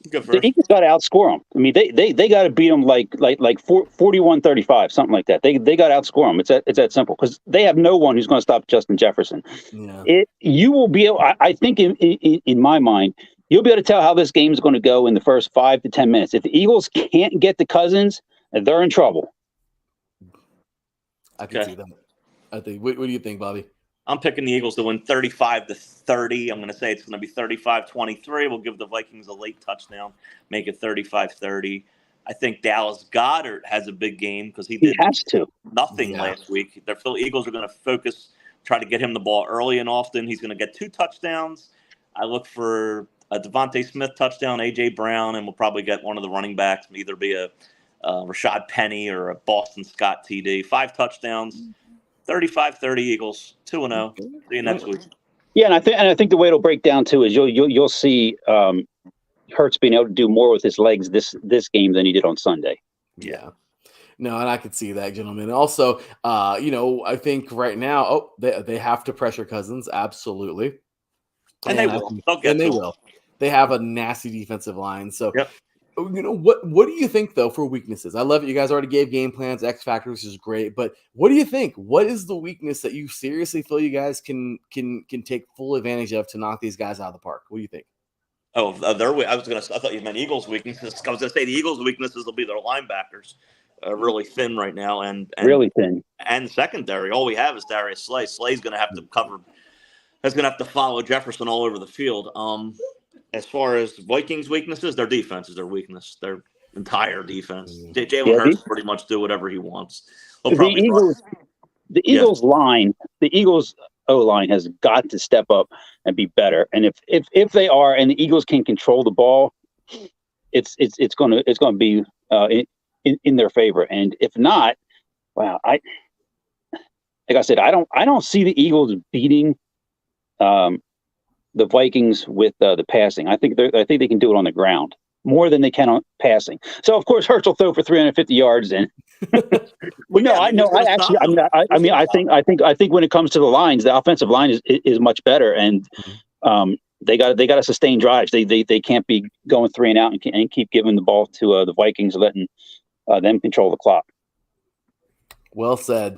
The Eagles got to outscore them. I mean, they got to beat them like 41-35, something like that. They got to outscore them. It's that simple because they have no one who's going to stop Justin Jefferson. Yeah. You will be able. I think in my mind, you'll be able to tell how this game is going to go in the first 5 to 10 minutes. If the Eagles can't get to Cousins, they're in trouble. I can see that. I think. What do you think, Bobby? I'm picking the Eagles to win 35-30. I'm going to say it's going to be 35-23. We'll give the Vikings a late touchdown, make it 35-30. I think Dallas Goedert has a big game because he has to. Nothing last week. The Eagles are going to focus, try to get him the ball early and often. He's going to get 2 touchdowns. I look for a Devontae Smith touchdown, A.J. Brown, and we'll probably get one of the running backs, either be a Rashad Penny or a Boston Scott TD. 5 touchdowns. 35-30 Eagles, 2-0. See you next week. Yeah, and I think the way it'll break down too is you'll see Hurts being able to do more with his legs this game than he did on Sunday. Yeah. No, and I could see that, gentlemen. Also, I think right now, they have to pressure Cousins, absolutely. And they will. They will. They have a nasty defensive line. So yep. What do you think though for weaknesses? I love it. You guys already gave game plans, X factors, which is great. But what do you think? What is the weakness that you seriously feel you guys can take full advantage of to knock these guys out of the park? What do you think? Oh, I thought you meant Eagles' weaknesses. I was going to say the Eagles' weaknesses will be their linebackers, really thin right now, and really thin, and secondary. All we have is Darius Slay. Slay's going to have to cover. That's going to have to follow Jefferson all over the field. As far as Vikings' weaknesses, their defense is their weakness. Their entire defense. Jalen Hurts pretty much do whatever he wants. The Eagles line, the Eagles O-line has got to step up and be better. And if they are, and the Eagles can control the ball, it's going to be in their favor. And if not, wow, like I said, I don't see the Eagles beating the Vikings with the passing. I think they can do it on the ground more than they can on passing. So of course Hurts will throw for 350 yards and I think when it comes to the lines, the offensive line is much better, and they got to sustain drives. They can't be going 3 and out and keep giving the ball to the Vikings, letting them control the clock. Well said,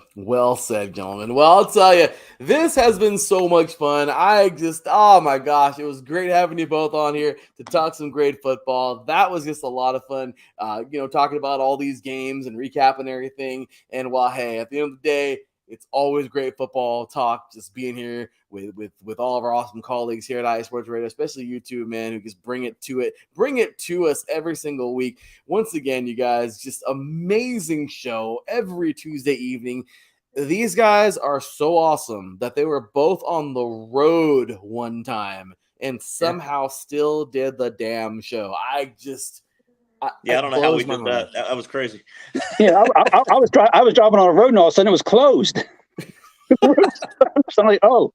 gentlemen. Well, I'll tell you, this has been so much fun. Oh my gosh, it was great having you both on here to talk some great football. That was just a lot of fun, talking about all these games and recapping everything. And while, hey, at the end of the day, it's always great football talk, just being here with all of our awesome colleagues here at iSports Radio, especially you two, man, who just bring it to us every single week. Once again, you guys, just amazing show every Tuesday evening. These guys are so awesome that they were both on the road one time and somehow still did the damn show. I don't know how we did that. That was crazy. Yeah, I was driving on a road and all of a sudden it was closed. So I'm like, oh,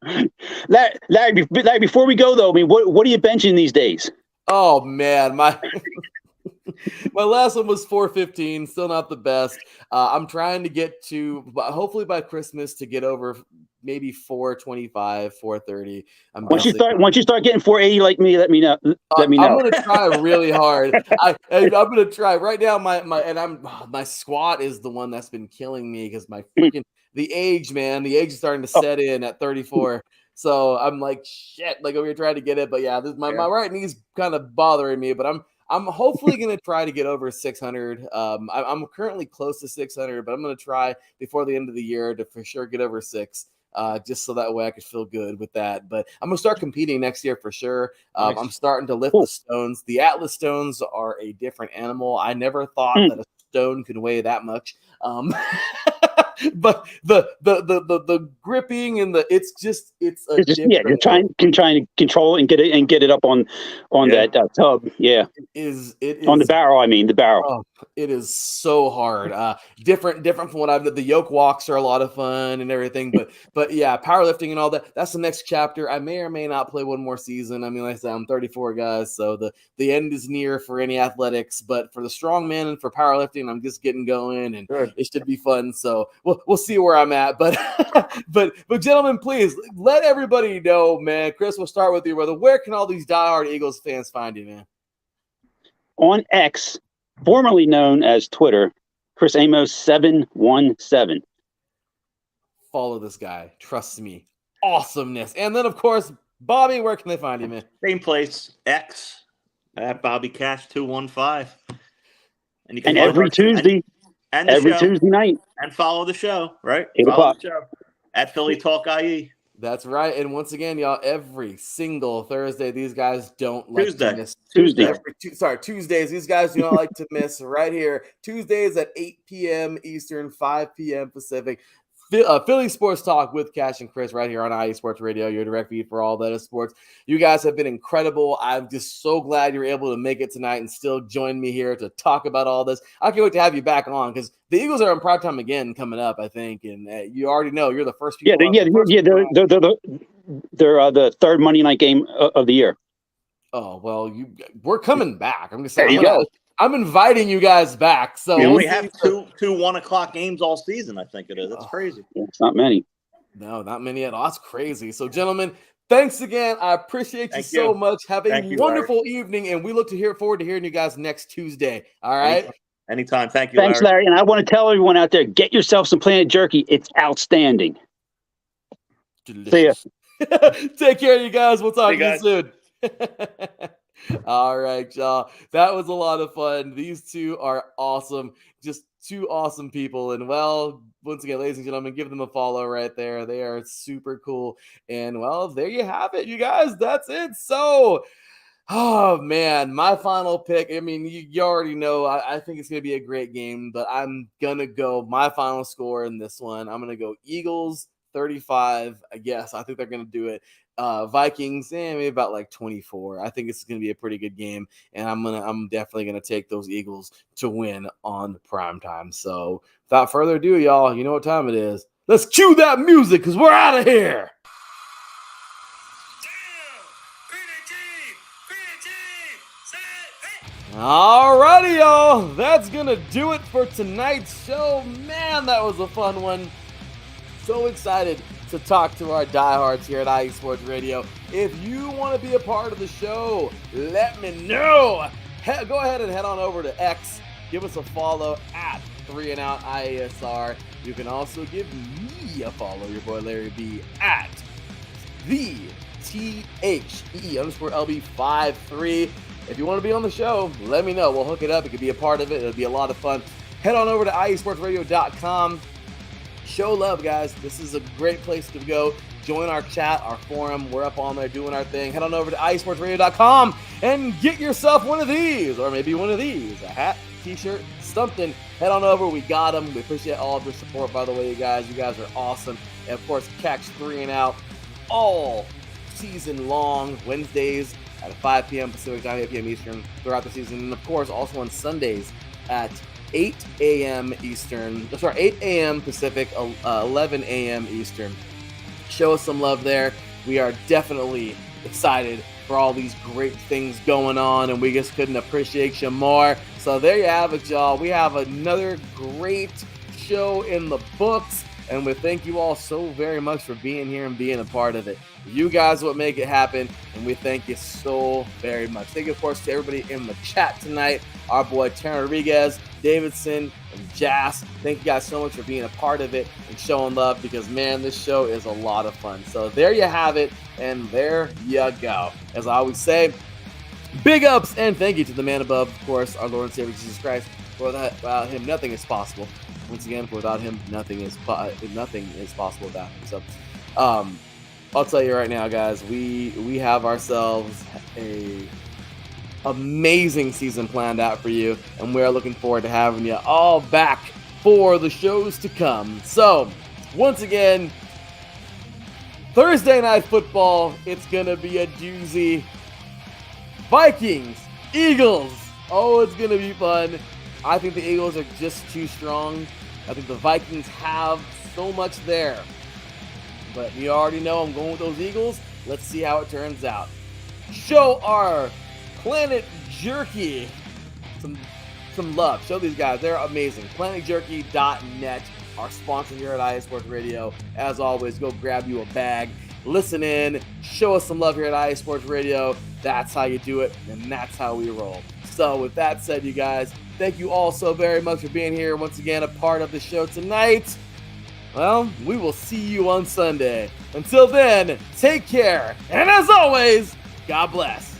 Larry, before we go though, I mean, what are you benching these days? Oh man, my last one was 415, still not the best. I'm trying to get to, hopefully by Christmas, to get over maybe 425, 430. Once you start getting 480 like me, let me know. I'm gonna try really hard. I'm gonna try right now. My squat is the one that's been killing me because my freaking the age is starting to set in at 34. So I'm like, shit, like over here trying to get it. But yeah, my right knee's kind of bothering me, but I'm hopefully going to try to get over 600. I'm currently close to 600, but I'm going to try before the end of the year to for sure get over 6. Just so that way I could feel good with that. But I'm going to start competing next year for sure. Nice. I'm starting to lift the stones. The Atlas stones are a different animal. I never thought that a stone could weigh that much. But the gripping and it's you're trying to control it and get it up on that tub. Yeah. It is on the barrel. I mean the barrel. Oh, it is so hard. Different from what I've done. The yoke walks are a lot of fun and everything, but yeah, powerlifting and all that. That's the next chapter. I may or may not play one more season. I mean, like I said, I'm 34, guys, so the end is near for any athletics. But for the strongman and for powerlifting, I'm just getting going, and it should be fun. So we'll see where I'm at. But but gentlemen, please let everybody know, man. Chris, we'll start with you, brother. Where can all these diehard Eagles fans find you, man? On X, formerly known as Twitter, Chris Amos 717. Follow this guy. Trust me. Awesomeness. And then, of course, Bobby, where can they find you, man? Same place, X, at Bobby Cash 215. And you can every Tuesday. And every Tuesday night. And follow the show, right? 8 o'clock. The show at Philly Talk IE. That's right. And once again, y'all, every single Thursday, these guys don't like to miss. Tuesdays. These guys do not like to miss right here. Tuesdays at 8 p.m. Eastern, 5 p.m. Pacific. Philly Sports Talk with Cash and Chris right here on IE Sports Radio, your direct feed for all that is sports. You guys have been incredible. I'm just so glad you're able to make it tonight and still join me here to talk about all this. I can't wait to have you back on because the Eagles are in primetime again coming up, I think, and you already know you're the first people. They're the third Monday night game of the year. Oh well, we're coming back. I'm just saying. I'm inviting you guys back. So we have two 1 o'clock games all season. I think it is. That's crazy. It's not many. No, not many at all. That's crazy. So, gentlemen, thanks again. I appreciate you so much. Have a wonderful evening, and we look forward to hearing you guys next Tuesday. All right. Anytime. Thank you. Thanks, Larry. And I want to tell everyone out there: get yourself some Planet Jerky. It's outstanding. Delicious. See ya. Take care, you guys. We'll talk to you soon. All right, y'all. That was a lot of fun. These two are awesome. Just two awesome people. And well, once again, ladies and gentlemen, give them a follow right there. They are super cool. And well, there you have it, you guys. That's it. So, oh man, my final pick. I mean, you already know. I think it's gonna be a great game, but I'm gonna go my final score in this one. I'm gonna go Eagles 35. I guess I think they're gonna do it. Vikings, maybe about like 24. I think it's going to be a pretty good game, and I'm definitely going to take those Eagles to win on prime time. So, without further ado, y'all, you know what time it is. Let's cue that music because we're out of here. All righty, y'all. That's going to do it for tonight's show. Man, that was a fun one. So excited to talk to our diehards here at IE Sports Radio. If you want to be a part of the show, let me know. Go ahead and head on over to X give us a follow at 3&Out IASR. You can also give me a follow, your boy Larry B, at the THE_LB53. If you want to be on the show, let me know. We'll hook it up. It could be a part of it. It'll be a lot of fun. Head on over to IESportsRadio.com. Show love, guys. This is a great place to go. Join our chat, our forum. We're up on there doing our thing. Head on over to IESportsRadio.com and get yourself one of these, or maybe one of these, a hat, t-shirt, something. Head on over. We got them. We appreciate all of your support, by the way, you guys. You guys are awesome. And, of course, catch 3&Out all season long, Wednesdays at 5 p.m. Pacific time, 8 p.m. Eastern throughout the season. And, of course, also on Sundays at 8 a.m. Eastern. 8 a.m. Pacific, 11 a.m. Eastern. Show us some love there. We are definitely excited for all these great things going on, and we just couldn't appreciate you more. So there you have it, y'all. We have another great show in the books, and we thank you all so very much for being here and being a part of it. You guys would make it happen, and we thank you so very much. Thank you, of course, to everybody in the chat tonight. Our boy Terran Rodriguez, Davidson, and Jas. Thank you guys so much for being a part of it and showing love, because, man, this show is a lot of fun. So there you have it, and there you go. As I always say, big ups and thank you to the man above, of course, our Lord and Savior Jesus Christ. Without him, nothing is possible. Once again, without him, nothing is possible without him. So, I'll tell you right now, guys, we have ourselves a amazing season planned out for you, and we're looking forward to having you all back for the shows to come. So, once again, Thursday Night Football, it's gonna be a doozy. Vikings, Eagles, oh, it's gonna be fun. I think the Eagles are just too strong. I think the Vikings have so much there. But you already know I'm going with those Eagles. Let's see how it turns out. Show our Planet Jerky some love. Show these guys. They're amazing. PlanetJerky.net, our sponsor here at IA Sports Radio. As always, go grab you a bag. Listen in. Show us some love here at IA Sports Radio. That's how you do it, and that's how we roll. So with that said, you guys, thank you all so very much for being here once again, a part of the show tonight. Well, we will see you on Sunday. Until then, take care, and as always, God bless.